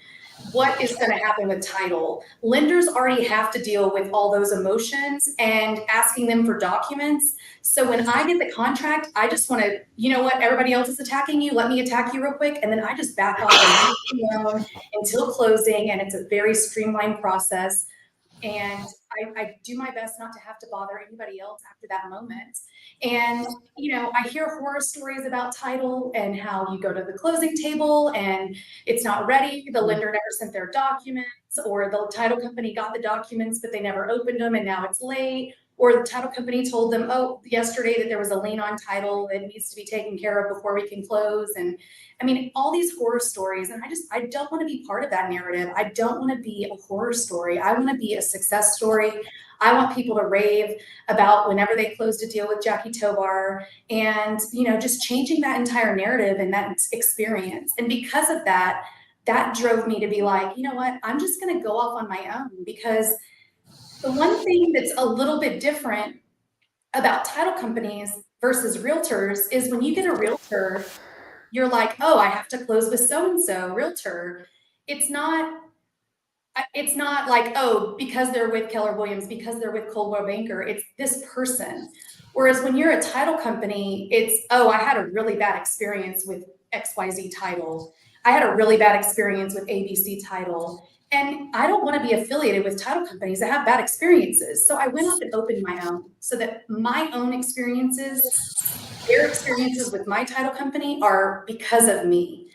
What is going to happen with title? Lenders already have to deal with all those emotions and asking them for documents. So when I get the contract, I just want to, everybody else is attacking you. Let me attack you real quick. And then I just back off and leave you alone until closing. And it's a very streamlined process. And I do my best not to have to bother anybody else after that moment. And, I hear horror stories about title and how you go to the closing table and it's not ready. The lender never sent their documents. or the title company got the documents, but they never opened them and now it's late, or the title company told them, oh, yesterday that there was a lien on title that needs to be taken care of before we can close. And I mean, all these horror stories. And I don't want to be part of that narrative. I don't want to be a horror story. I want to be a success story. I want people to rave about whenever they closed a deal with Jacki Tobar, and, you know, just changing that entire narrative and that experience. And because of that, that drove me to be like, you know what, I'm just going to go off on my own, because the one thing that's a little bit different about title companies versus realtors is when you get a realtor, you're like, oh, I have to close with so-and-so realtor. It's not like, oh, because they're with Keller Williams, because they're with Coldwell Banker, it's this person. Whereas when you're a title company, it's, oh, I had a really bad experience with XYZ title. I had a really bad experience with ABC title. And I don't want to be affiliated with title companies that have bad experiences. So I went off and opened my own, so that my own experiences, their experiences with my title company are because of me.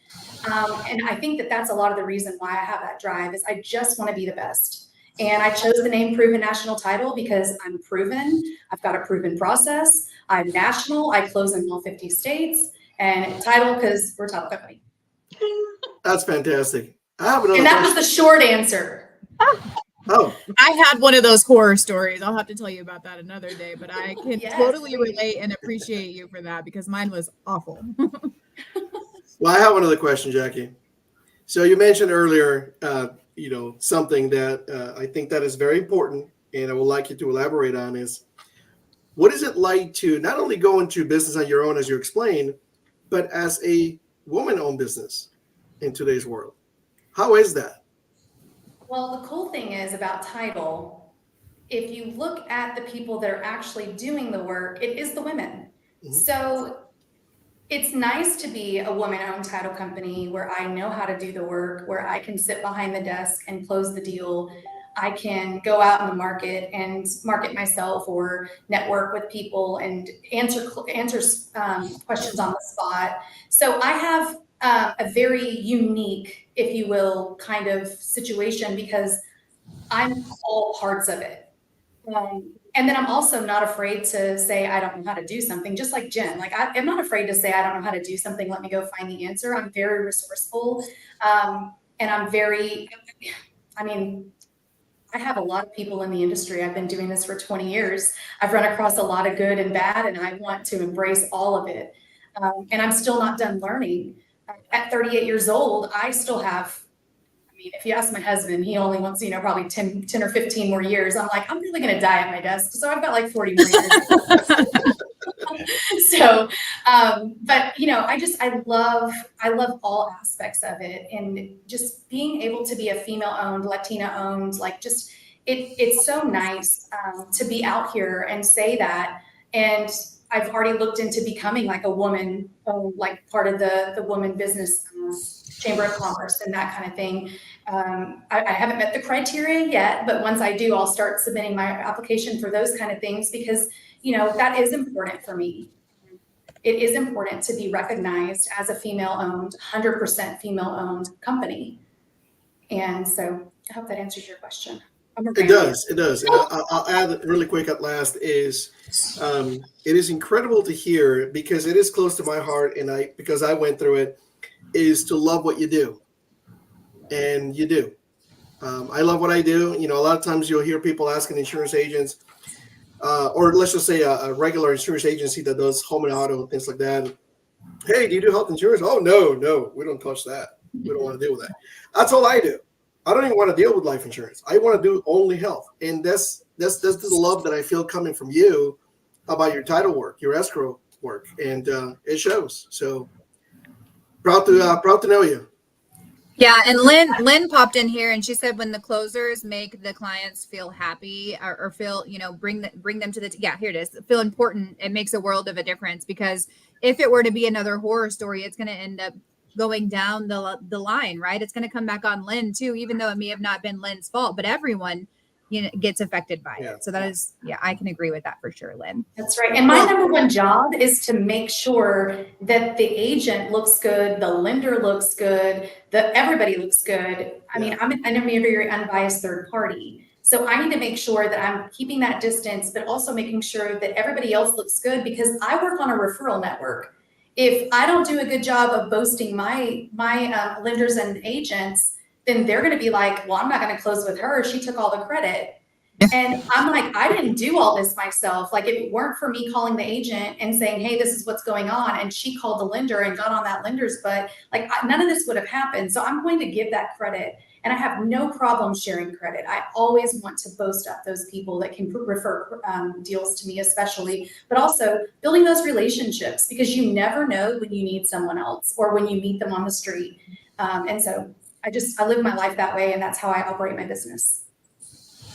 And I think that that's a lot of the reason why I have that drive, is I just want to be the best. And I chose the name Proven National Title because I'm proven. I've got a proven process. I'm national. I close in all 50 states. And title because we're a title company. That's fantastic. I have another and that question. was the short answer. Oh, I had one of those horror stories. I'll have to tell you about that another day, but I can totally relate and appreciate you for that, because mine was awful. well, I have another question, Jacki. So you mentioned earlier, something that I think that is very important, and I would like you to elaborate on is, what is it like to not only go into business on your own, as you explained, but as a woman-owned business in today's world? How is that? Well, the cool thing is about title, if you look at the people that are actually doing the work, it is the women. Mm-hmm. So it's nice to be a woman-owned title company where I know how to do the work, where I can sit behind the desk and close the deal. I can go out in the market and market myself, or network with people and answer questions on the spot. So I have a very unique, if you will, kind of situation, because I'm all parts of it. And then I'm also not afraid to say I don't know how to do something, just like Jen. Like I'm not afraid to say I don't know how to do something. Let me go find the answer. I'm very resourceful. And I'm very, I have a lot of people in the industry. I've been doing this for 20 years. I've run across a lot of good and bad, and I want to embrace all of it. And I'm still not done learning. At 38 years old, I still have, if you ask my husband, he only wants, probably 10 or 15 more years. I'm like, I'm really going to die at my desk. So I've got like 40 more years. So, but I love all aspects of it, and just being able to be a female owned, Latina owned, like just, it's so nice to be out here and say that. And I've already looked into becoming like a woman, like part of the woman business chamber of commerce and that kind of thing. I haven't met the criteria yet, but once I do, I'll start submitting my application for those kind of things, because, that is important for me. It is important to be recognized as a female-owned, 100% female-owned company. And so I hope that answers your question. It does. And I'll add really quick at last is, it is incredible to hear, because it is close to my heart, and because I went through it, is to love what you do. And you do. I love what I do. A lot of times you'll hear people asking insurance agents, or let's just say a regular insurance agency that does home and auto and things like that. Hey, do you do health insurance? Oh, no, we don't touch that. We don't want to deal with that. That's all I do. I don't even want to deal with life insurance. I want to do only health. And that's the love that I feel coming from you about your title work, your escrow work. And it shows. So proud to know you. Yeah, and Lynn popped in here and she said when the closers make the clients feel happy or feel, bring them to here it is, feel important, it makes a world of a difference, because if it were to be another horror story, it's going to end up going down the line, right? It's going to come back on Lynn too, even though it may have not been Lynn's fault, but everyone gets affected by it. So that is, I can agree with that for sure, Lynn. That's right. And my number one job is to make sure that the agent looks good, the lender looks good, that everybody looks good. I mean, I'm a very unbiased third party. So I need to make sure that I'm keeping that distance, but also making sure that everybody else looks good, because I work on a referral network. If I don't do a good job of boasting my lenders and agents, then they're going to be like, well, I'm not going to close with her. She took all the credit. And I'm like, I didn't do all this myself. Like, if it weren't for me calling the agent and saying, hey, this is what's going on, and she called the lender and got on that lender's butt, like none of this would have happened. So I'm going to give that credit. And I have no problem sharing credit. I always want to boast up those people that can refer deals to me, especially, but also building those relationships, because you never know when you need someone else or when you meet them on the street. And so I live my life that way, and that's how I operate my business.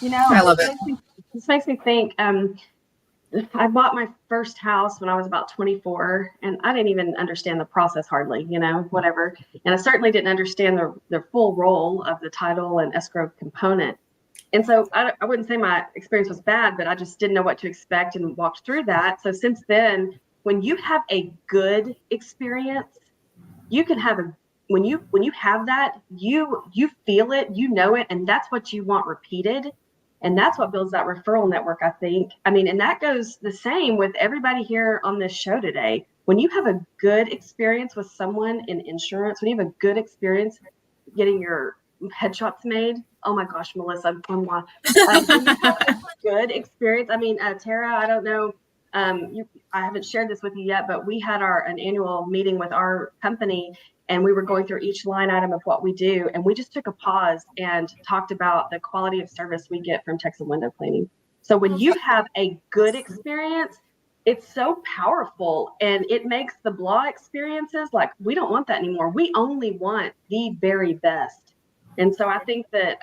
I love it. This makes me think, I bought my first house when I was about 24, and I didn't even understand the process hardly, whatever. And I certainly didn't understand the full role of the title and escrow component. And so I wouldn't say my experience was bad, but I just didn't know what to expect and walked through that. So since then, when you have a good experience, you can have when you have that, you feel it, know it, and that's what you want repeated. And that's what builds that referral network, I think. I mean, and that goes the same with everybody here on this show today. When you have a good experience with someone in insurance, when you have a good experience getting your headshots made, oh my gosh, Melissa, when you have a good experience. I mean, Tara, I don't know, I haven't shared this with you yet, but we had an annual meeting with our company, and we were going through each line item of what we do. And we just took a pause and talked about the quality of service we get from Texan window cleaning. So when you have a good experience, it's so powerful, and it makes the blah experiences, like, we don't want that anymore. We only want the very best. And so I think that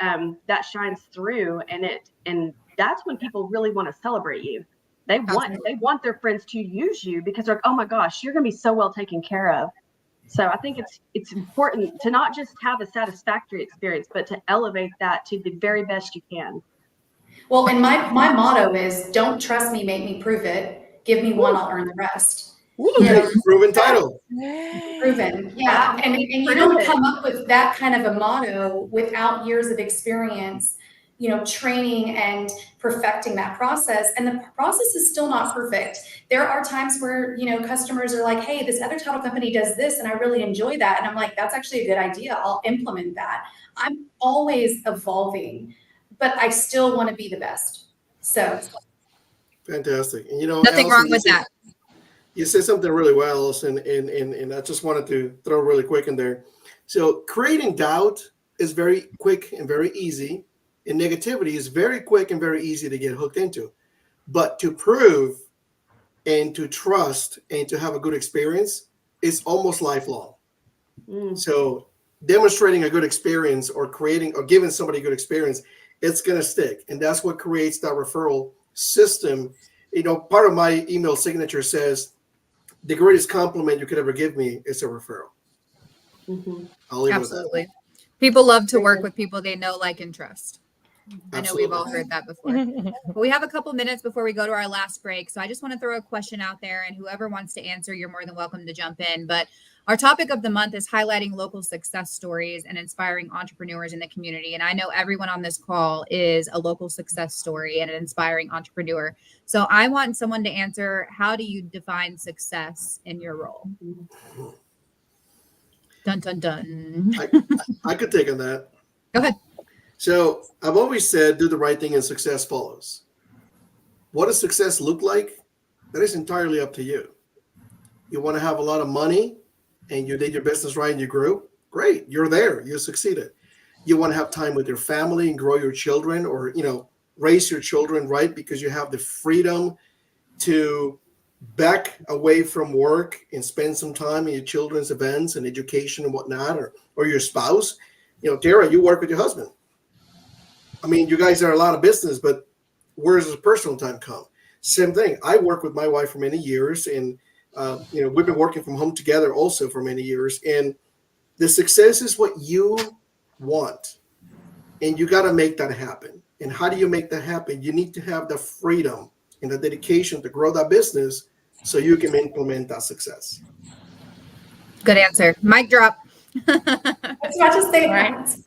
that shines through, and that's when people really want to celebrate you. They want their friends to use you, because they're like, oh my gosh, you're going to be so well taken care of. So I think it's important to not just have a satisfactory experience, but to elevate that to the very best you can. Well, and my motto is, don't trust me, make me prove it. Give me one, I'll earn the rest. Proven title. Proven. Yeah. And you don't come up with that kind of a motto without years of experience, training and perfecting that process. And the process is still not perfect. There are times where, customers are like, hey, this other title company does this, and I really enjoy that. And I'm like, that's actually a good idea. I'll implement that. I'm always evolving, but I still want to be the best. So. Fantastic. And, nothing Allison, wrong with that. You said something really well, Allison, and I just wanted to throw really quick in there. So creating doubt is very quick and very easy. And negativity is very quick and very easy to get hooked into. But to prove and to trust and to have a good experience is almost lifelong. So demonstrating a good experience or creating or giving somebody a good experience, it's going to stick. And that's what creates that referral system. Part of my email signature says, the greatest compliment you could ever give me is a referral. I'll leave Absolutely. It with that. People love to work with people they know, like, and trust. I know we've all heard that before. But we have a couple minutes before we go to our last break. So I just want to throw a question out there, and whoever wants to answer, you're more than welcome to jump in. But our topic of the month is highlighting local success stories and inspiring entrepreneurs in the community. And I know everyone on this call is a local success story and an inspiring entrepreneur. So I want someone to answer, how do you define success in your role? Dun, dun, dun. I could take on that. Go ahead. So I've always said, do the right thing and success follows. What does success look like? That is entirely up to you. You want to have a lot of money and you did your business right and you grew? Great. You're there. You succeeded. You want to have time with your family and grow your children, or, raise your children right, because you have the freedom to back away from work and spend some time in your children's events and education and whatnot, or your spouse. Tara, you work with your husband. I mean, you guys are a lot of business, but where does the personal time come? Same thing. I work with my wife for many years, and we've been working from home together also for many years. And the success is what you want, and you got to make that happen. And how do you make that happen? You need to have the freedom and the dedication to grow that business so you can implement that success. Good answer. Mic drop. As much as they want.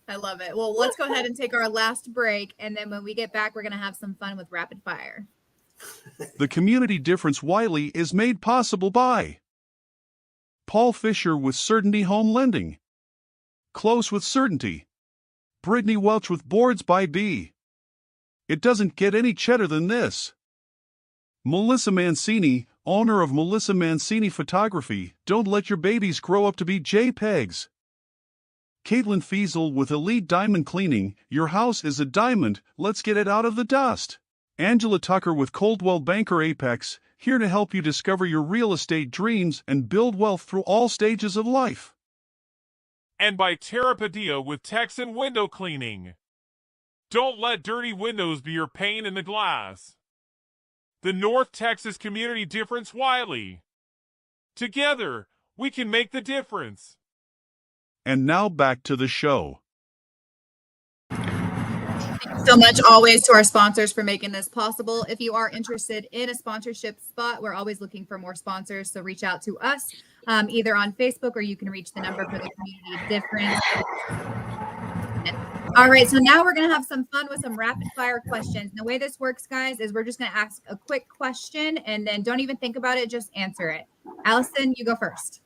I love it. Well, let's go ahead and take our last break. And then when we get back, we're going to have some fun with rapid fire. The Community Difference Wylie is made possible by Paul Fisher with Certainty Home Lending, Close with Certainty, Brittany Welch with Boards by B. It doesn't get any cheddar than this. Melissa Mancini, owner of Melissa Mancini Photography. Don't let your babies grow up to be JPEGs. Caitlin Fiesel with Elite Diamond Cleaning. Your house is a diamond, let's get it out of the dust. Angela Tucker with Coldwell Banker Apex, here to help you discover your real estate dreams and build wealth through all stages of life. And by Tara Padilla with Texan Window Cleaning. Don't let dirty windows be your pane in the glass. The North Texas Community Difference Wylie. Together, we can make the difference. And now back to the show. Thank you so much always to our sponsors for making this possible. If you are interested in a sponsorship spot, we're always looking for more sponsors. So reach out to us either on Facebook, or you can reach the number for the Community Difference. All right, so now we're going to have some fun with some rapid fire questions. And the way this works, guys, is we're just going to ask a quick question and then don't even think about it, just answer it. Allison, you go first.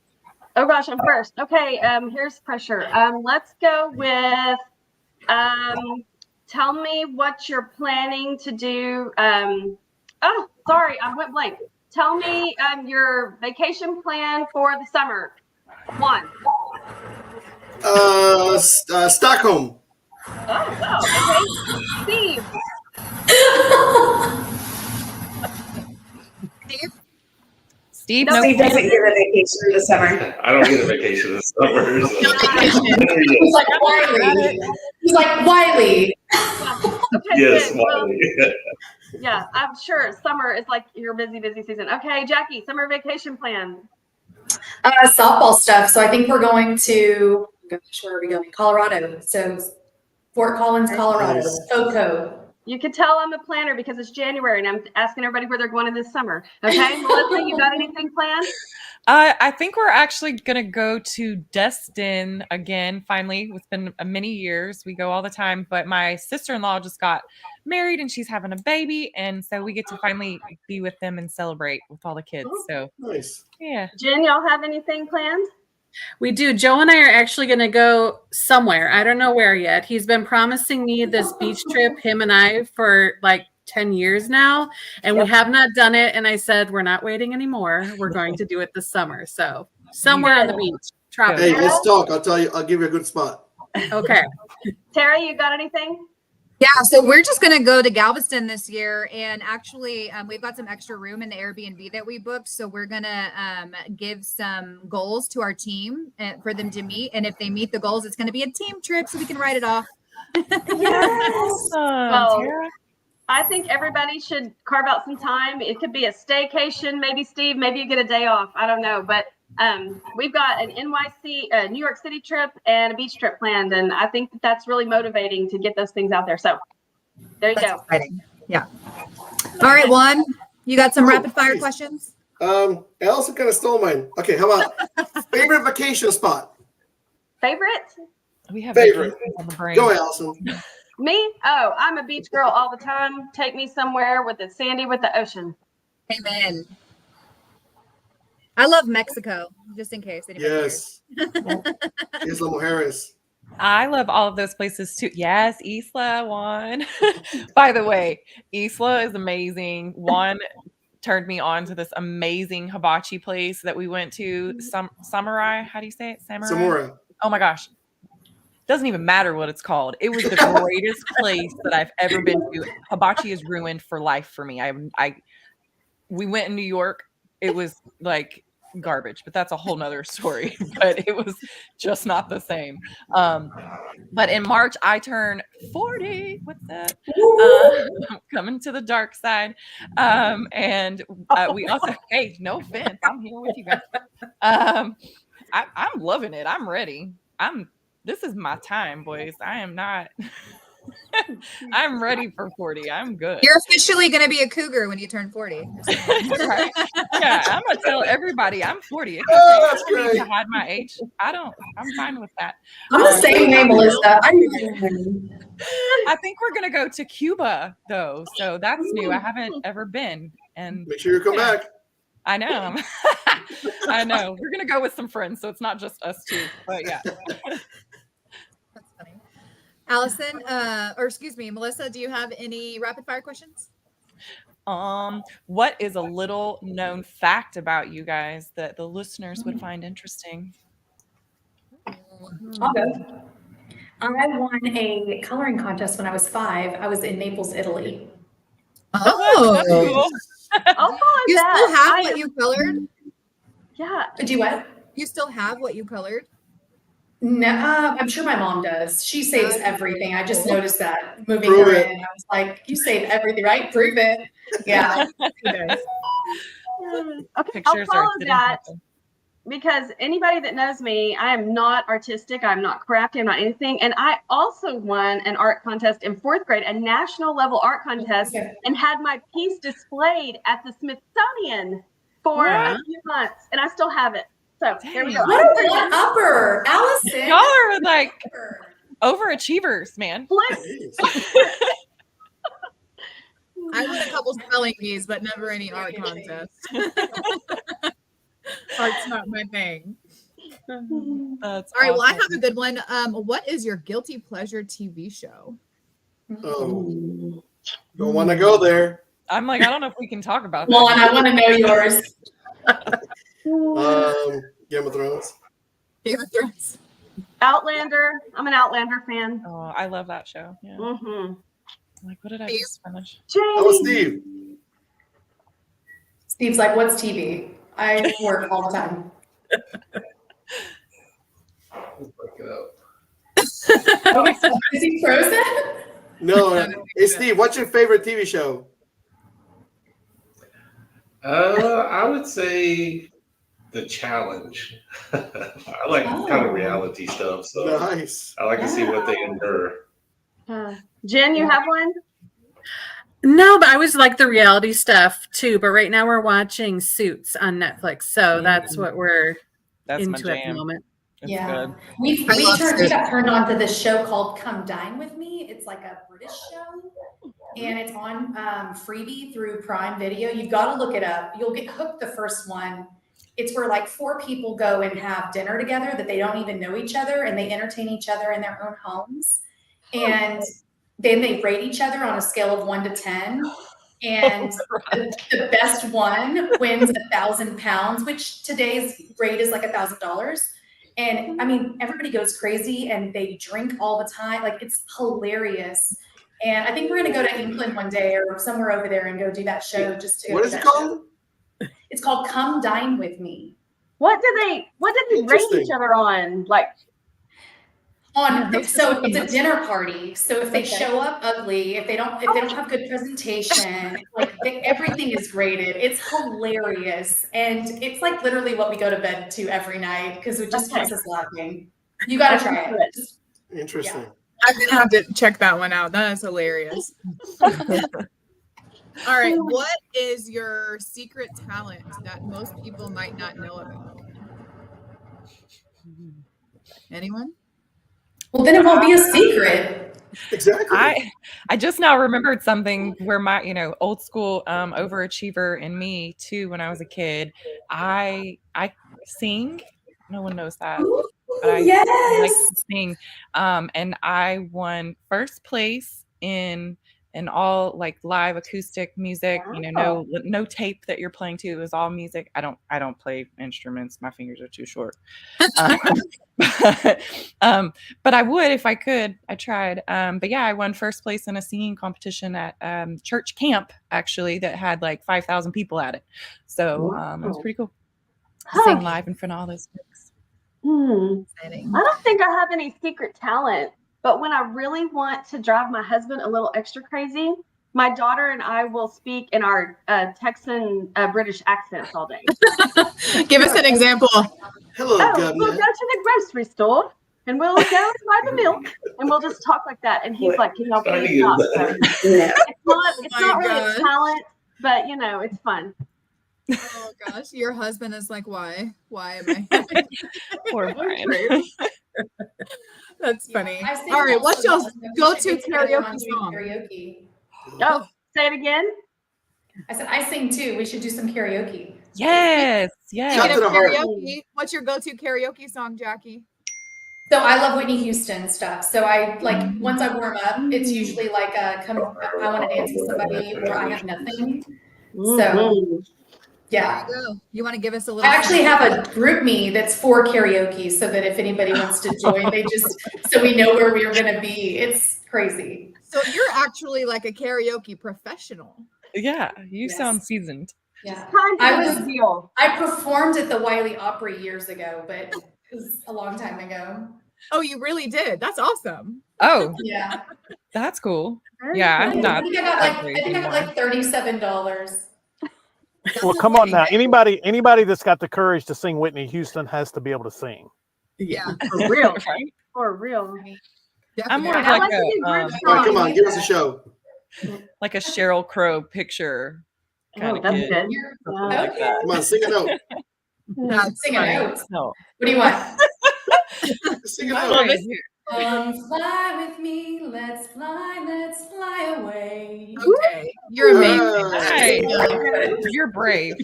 Oh gosh, I'm first. Okay, here's pressure. Let's go with tell me what you're planning to do. Oh, sorry, I went blank. Tell me your vacation plan for the summer. One. Stockholm. Oh, okay. Steve. Steve, no, Steve doesn't get a vacation in the summer. I don't get a vacation in the summer. He's like Wylie. He's like Wylie. Okay, yes, good. Wylie. Well, yeah, I'm sure summer is like your busy season. Okay, Jacki, summer vacation plan. Softball stuff. So I think we're going to, gosh, where are we going? Colorado. So Fort Collins, Colorado. FOCO. You can tell I'm a planner because it's January and I'm asking everybody where they're going in this summer. Okay, Melissa, you got anything planned? I think we're actually going to go to Destin again. Finally, it's been many years. We go all the time, but my sister-in-law just got married and she's having a baby. And so we get to finally be with them and celebrate with all the kids. So nice. Yeah. Jen, y'all have anything planned? We do. Joe and I are actually going to go somewhere. I don't know where yet. He's been promising me this beach trip, him and I, for like 10 years now, and we have not done it. And I said, we're not waiting anymore. We're going to do it this summer. So somewhere on the beach. Hey, let's talk. I'll tell you. I'll give you a good spot. Okay. Tara, you got anything? Yeah, so we're just going to go to Galveston this year. And actually, we've got some extra room in the Airbnb that we booked. So we're going to give some goals to our team for them to meet. And if they meet the goals, it's going to be a team trip so we can write it off. Yes. Well, I think everybody should carve out some time. It could be a staycation. Maybe, Steve, maybe you get a day off. I don't know. But we've got an NYC, New York City trip and a beach trip planned. And I think that's really motivating to get those things out there. So there you go. Exciting. Yeah. All right, Juan, you got some rapid fire questions? Allison kind of stole mine. Okay, how about favorite vacation spot? Favorite? We have favorite. On the brain. Go, Allison. Me? Oh, I'm a beach girl all the time. Take me somewhere with the sandy with the ocean. Amen. I love Mexico, just in case. Yes. Isla Mujeres. I love all of those places too. Yes, Isla, Juan. By the way, Isla is amazing. Juan turned me on to this amazing hibachi place that we went to. Samurai, how do you say it? Samurai. Oh my gosh. Doesn't even matter what it's called. It was the greatest place that I've ever been to. Hibachi is ruined for life for me. We went in New York. It was like garbage, but that's a whole nother story. But it was just not the same. But in March, I turn 40. What's that? Coming to the dark side. And we also, hey, no offense. I'm here with you guys. I'm loving it. I'm ready. this is my time, boys. I am not. I'm ready for 40. I'm good. You're officially going to be a cougar when you turn 40. Right? Yeah, I'm gonna tell everybody I'm 40. It's that's okay. I don't need great. to hide my age. I'm fine with that. I'm the same way, Melissa. I think we're gonna go to Cuba though, so that's new. I haven't ever been, and Make sure you come back. I know. I know. We're gonna go with some friends, so it's not just us two. But yeah. That's funny. Allison, or excuse me, Melissa, do you have any rapid fire questions? What is a little known fact about you guys that the listeners would find interesting? I'll go. I won a coloring contest when I was 5. I was in Naples, Italy. Oh, That's cool. I'll follow you that. still have what you colored? Yeah. Do what? You still have what you colored? No, I'm sure my mom does. She saves everything. I just noticed that moving Prove her it. in. I was like, you save everything, right? Prove it. Yeah. Okay, Pictures I'll are follow sitting that happen. because anybody that knows me, I am not artistic. I'm not crafty. I'm not anything. And I also won an art contest in 4th grade, a national level art contest, and had my piece displayed at the Smithsonian for a few months, and I still have it. So there we go. What a one-upper, Allison. Y'all are like overachievers, man. I won a couple spelling bees, but never any art contests. Art's not my thing. That's all right. Well, I awesome. have a good one. What is your guilty pleasure TV show? Oh, don't want to go there. I'm like, I don't know if we can talk about that. Well, and I want to know yours. Game of Thrones. Game of Thrones. Outlander. I'm an Outlander fan. Oh, I love that show. Yeah. Mm-hmm. Like, what did I just finish? How was Steve? Steve's like, what's TV? I work all the time. Break it up. Oh, is he frozen? No. Hey, Steve, what's your favorite TV show? I would say The Challenge. I like kind of reality stuff, so Nice. I like to see what they endure. Jen, you have one? No, but I always like the reality stuff too. But right now we're watching Suits on Netflix, so that's what we're That's my into at the jam. moment. It's Yeah. good. We got turned on to this show called Come Dine With Me. It's like a British show, and it's on Freebie through Prime Video. You've got to look it up. You'll get hooked the first one. It's where like 4 people go and have dinner together that they don't even know each other, and they entertain each other in their own homes. And then they rate each other on a scale of 1 to 10. And the best one wins £1,000, which today's rate is like $1,000. And I mean, everybody goes crazy and they drink all the time. Like, it's hilarious. And I think we're going to go to England one day or somewhere over there and go do that show. What is it called? It's called Come Dine With Me. What did they rate each other on? Like, so it's a dinner party. So if they show up ugly, if they don't have good presentation, like everything is graded. It's hilarious, and it's like literally what we go to bed to every night because it just keeps us laughing. You got to try it. Interesting. Yeah. I'm gonna have to check that one out. That is hilarious. All right, what is your secret talent that most people might not know about? Anyone? Well, then it won't be a secret. Exactly. I just now remembered something where my, old school overachiever in me too, when I was a kid, I sing. No one knows that. But I like to sing. And I won first place in all like live acoustic music, no tape that you're playing to. It was all music. I don't play instruments. My fingers are too short. But I would if I could. I tried. But yeah, I won first place in a singing competition at church camp, actually, that had like 5,000 people at it. So it was pretty cool to sing live in front of all those folks. I don't think I have any secret talent, but when I really want to drive my husband a little extra crazy, my daughter and I will speak in our Texan British accents all day. Give us an example. Hello, We'll governor. go to the grocery store. And we'll go and buy the milk, and we'll just talk like that. And he's like, "Can y'all please stop?" So it's not really a talent, but it's fun. Oh gosh, your husband is like, why am I? Poor Brian. That's funny. I sing All right, what's also, your though. We go-to should get together on karaoke doing song? Karaoke. Oh, say it again. I said I sing too. We should do some karaoke. Yes. Speaking Shout of to the heart. karaoke, what's your go-to karaoke song, Jacki? So I love Whitney Houston stuff. So I like once I warm up, it's usually like come I want to dance with somebody or I have nothing. So yeah. There you go. You want to give us a little? I actually have a group me that's for karaoke so that if anybody wants to join, so we know where we're gonna be. It's crazy. So you're actually like a karaoke professional. Yeah, you sound seasoned. Yeah. I performed at the Wylie Opry years ago, but it was a long time ago. Oh, you really did? That's awesome. Oh, yeah, that's cool. Yeah, I'm not. I think I got like $37. Well, come on now. Anybody that's got the courage to sing Whitney Houston has to be able to sing. Yeah, for real. Right? For real. I'm more I like like a All right, come on, give us a show. like a Sheryl Crow picture kind of that's kid. good. Something like that. Come on, sing a note. Sing a note. No. What do you want? Sing a Well, note. Fly with me, let's fly away. Okay, you're amazing. Hey, you're brave.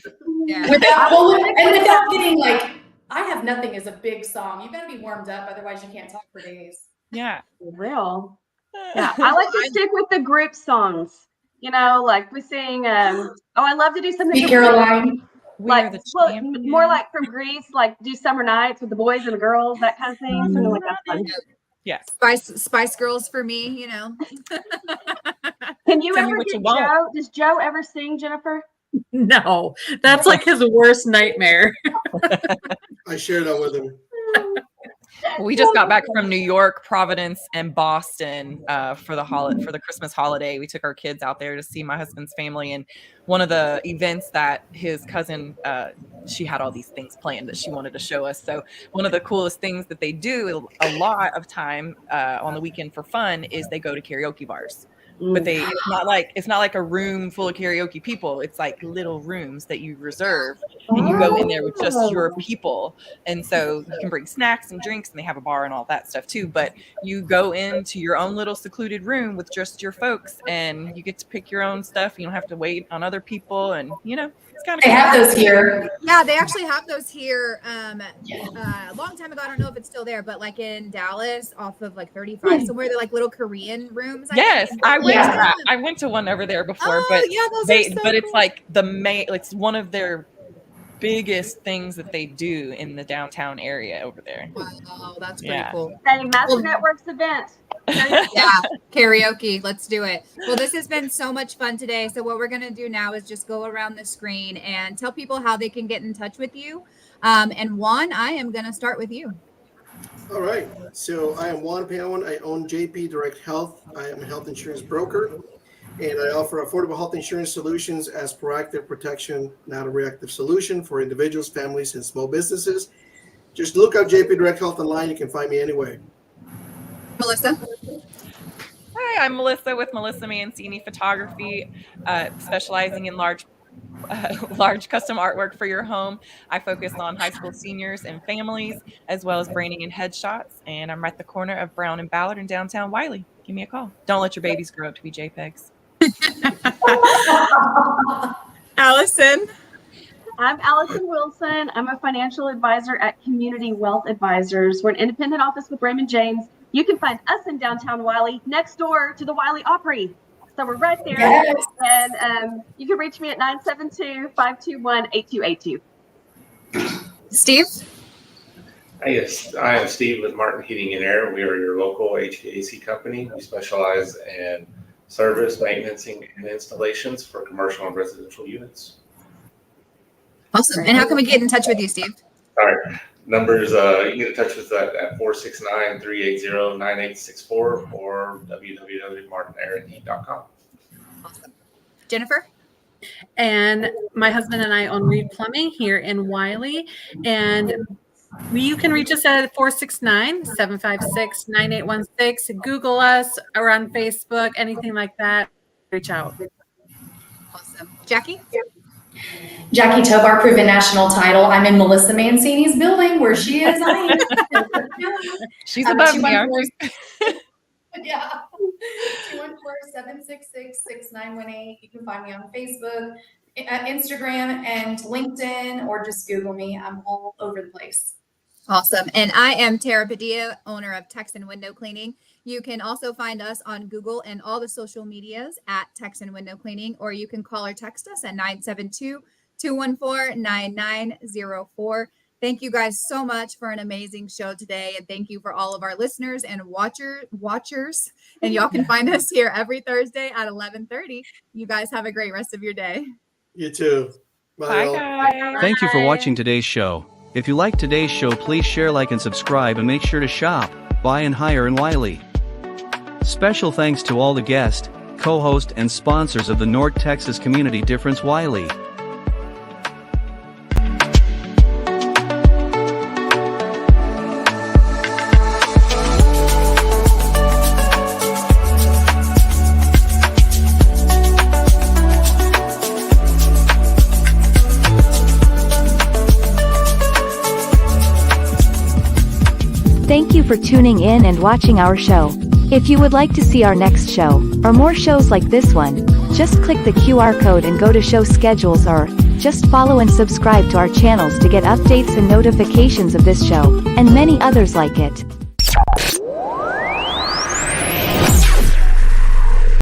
Yeah. Without getting like, I have nothing is a big song. You gotta be warmed up, otherwise you can't talk for days. Yeah. For real. Yeah, I like to stick with the group songs. Like we sing. I love to do something. Sweet Caroline. More like from Greece, like do summer nights with the boys and the girls, that kind of thing. Something like that's fun. Yeah. Spice Girls for me, Can you Tell me ever what get you want. Joe? Does Joe ever sing, Jennifer? No, that's like his worst nightmare. I shared that with him. We just got back from New York, Providence, and Boston for the Christmas holiday. We took our kids out there to see my husband's family, and one of the events that his cousin, she had all these things planned that she wanted to show us. So one of the coolest things that they do a lot of time on the weekend for fun is they go to karaoke bars. But it's not like a room full of karaoke people. It's like little rooms that you reserve, and you go in there with just your people. And so you can bring snacks and drinks, and they have a bar and all that stuff too. But you go into your own little secluded room with just your folks, and you get to pick your own stuff. You don't have to wait on other people, and it's kind of. They have those here. Yeah, they actually have those here. A long time ago, I don't know if it's still there, but like in Dallas, off of like 35, somewhere they're like little Korean rooms. Yes, I went to one over there before, but it's like it's one of their biggest things that they do in the downtown area over there. Wow, that's pretty cool. Hey, Master Networks event. Yeah, karaoke. Let's do it. Well, this has been so much fun today. So what we're going to do now is just go around the screen and tell people how they can get in touch with you. And Juan, I am going to start with you. All right. So I am Juan Peón. I own JP Direct Health. I am a health insurance broker, and I offer affordable health insurance solutions as proactive protection, not a reactive solution for individuals, families, and small businesses. Just look up JP Direct Health online. You can find me anyway. Melissa. Hi, I'm Melissa with Melissa Mancini Photography, specializing in large custom artwork for your home. I focus on high school seniors and families, as well as branding and headshots. And I'm right at the corner of Brown and Ballard in downtown Wylie. Give me a call. Don't let your babies grow up to be JPEGs. Allison. I'm Allison Wilson. I'm a financial advisor at Community Wealth Advisors. We're an independent office with Raymond James. You can find us in downtown Wylie, next door to the Wylie Opry. So we're right there. Yes. And you can reach me at 972-521-8282. Steve? Yes, I am Steve with Martin Heating and Air. We are your local HVAC company. We specialize in service, maintenance, and installations for commercial and residential units. Awesome. And how can we get in touch with you, Steve? All right. Numbers, you can get in touch with us at 469-380-9864 or www.martinairinc.com. Awesome. Jennifer? And my husband and I own Reed Plumbing here in Wylie. And You can reach us at 469-756-9816. Google us or on Facebook, anything like that. Reach out. Awesome. Jacki? Jacki Tobar, proven national title. I'm in Melissa Mancini's building where she is. I am. She's above me, aren't you? Yeah. 214-766-6918. You can find me on Facebook, Instagram, and LinkedIn, or just Google me. I'm all over the place. Awesome. And I am Tara Padilla, owner of Texan Window Cleaning. You can also find us on Google and all the social medias at Texan Window Cleaning, or you can call or text us at 972-214-9904. Thank you guys so much for an amazing show today. And thank you for all of our listeners and watchers. And y'all can find us here every Thursday at 11:30. You guys have a great rest of your day. You too. Bye, guys. Thank you for watching today's show. If you like today's show, please share, like, and subscribe, and make sure to shop, buy, and hire in Wylie. Special thanks to all the guests, co-hosts, and sponsors of the North Texas Community Difference Wylie. Thank you for tuning in and watching our show. If you would like to see our next show, or more shows like this one, just click the QR code and go to show schedules, or just follow and subscribe to our channels to get updates and notifications of this show, and many others like it.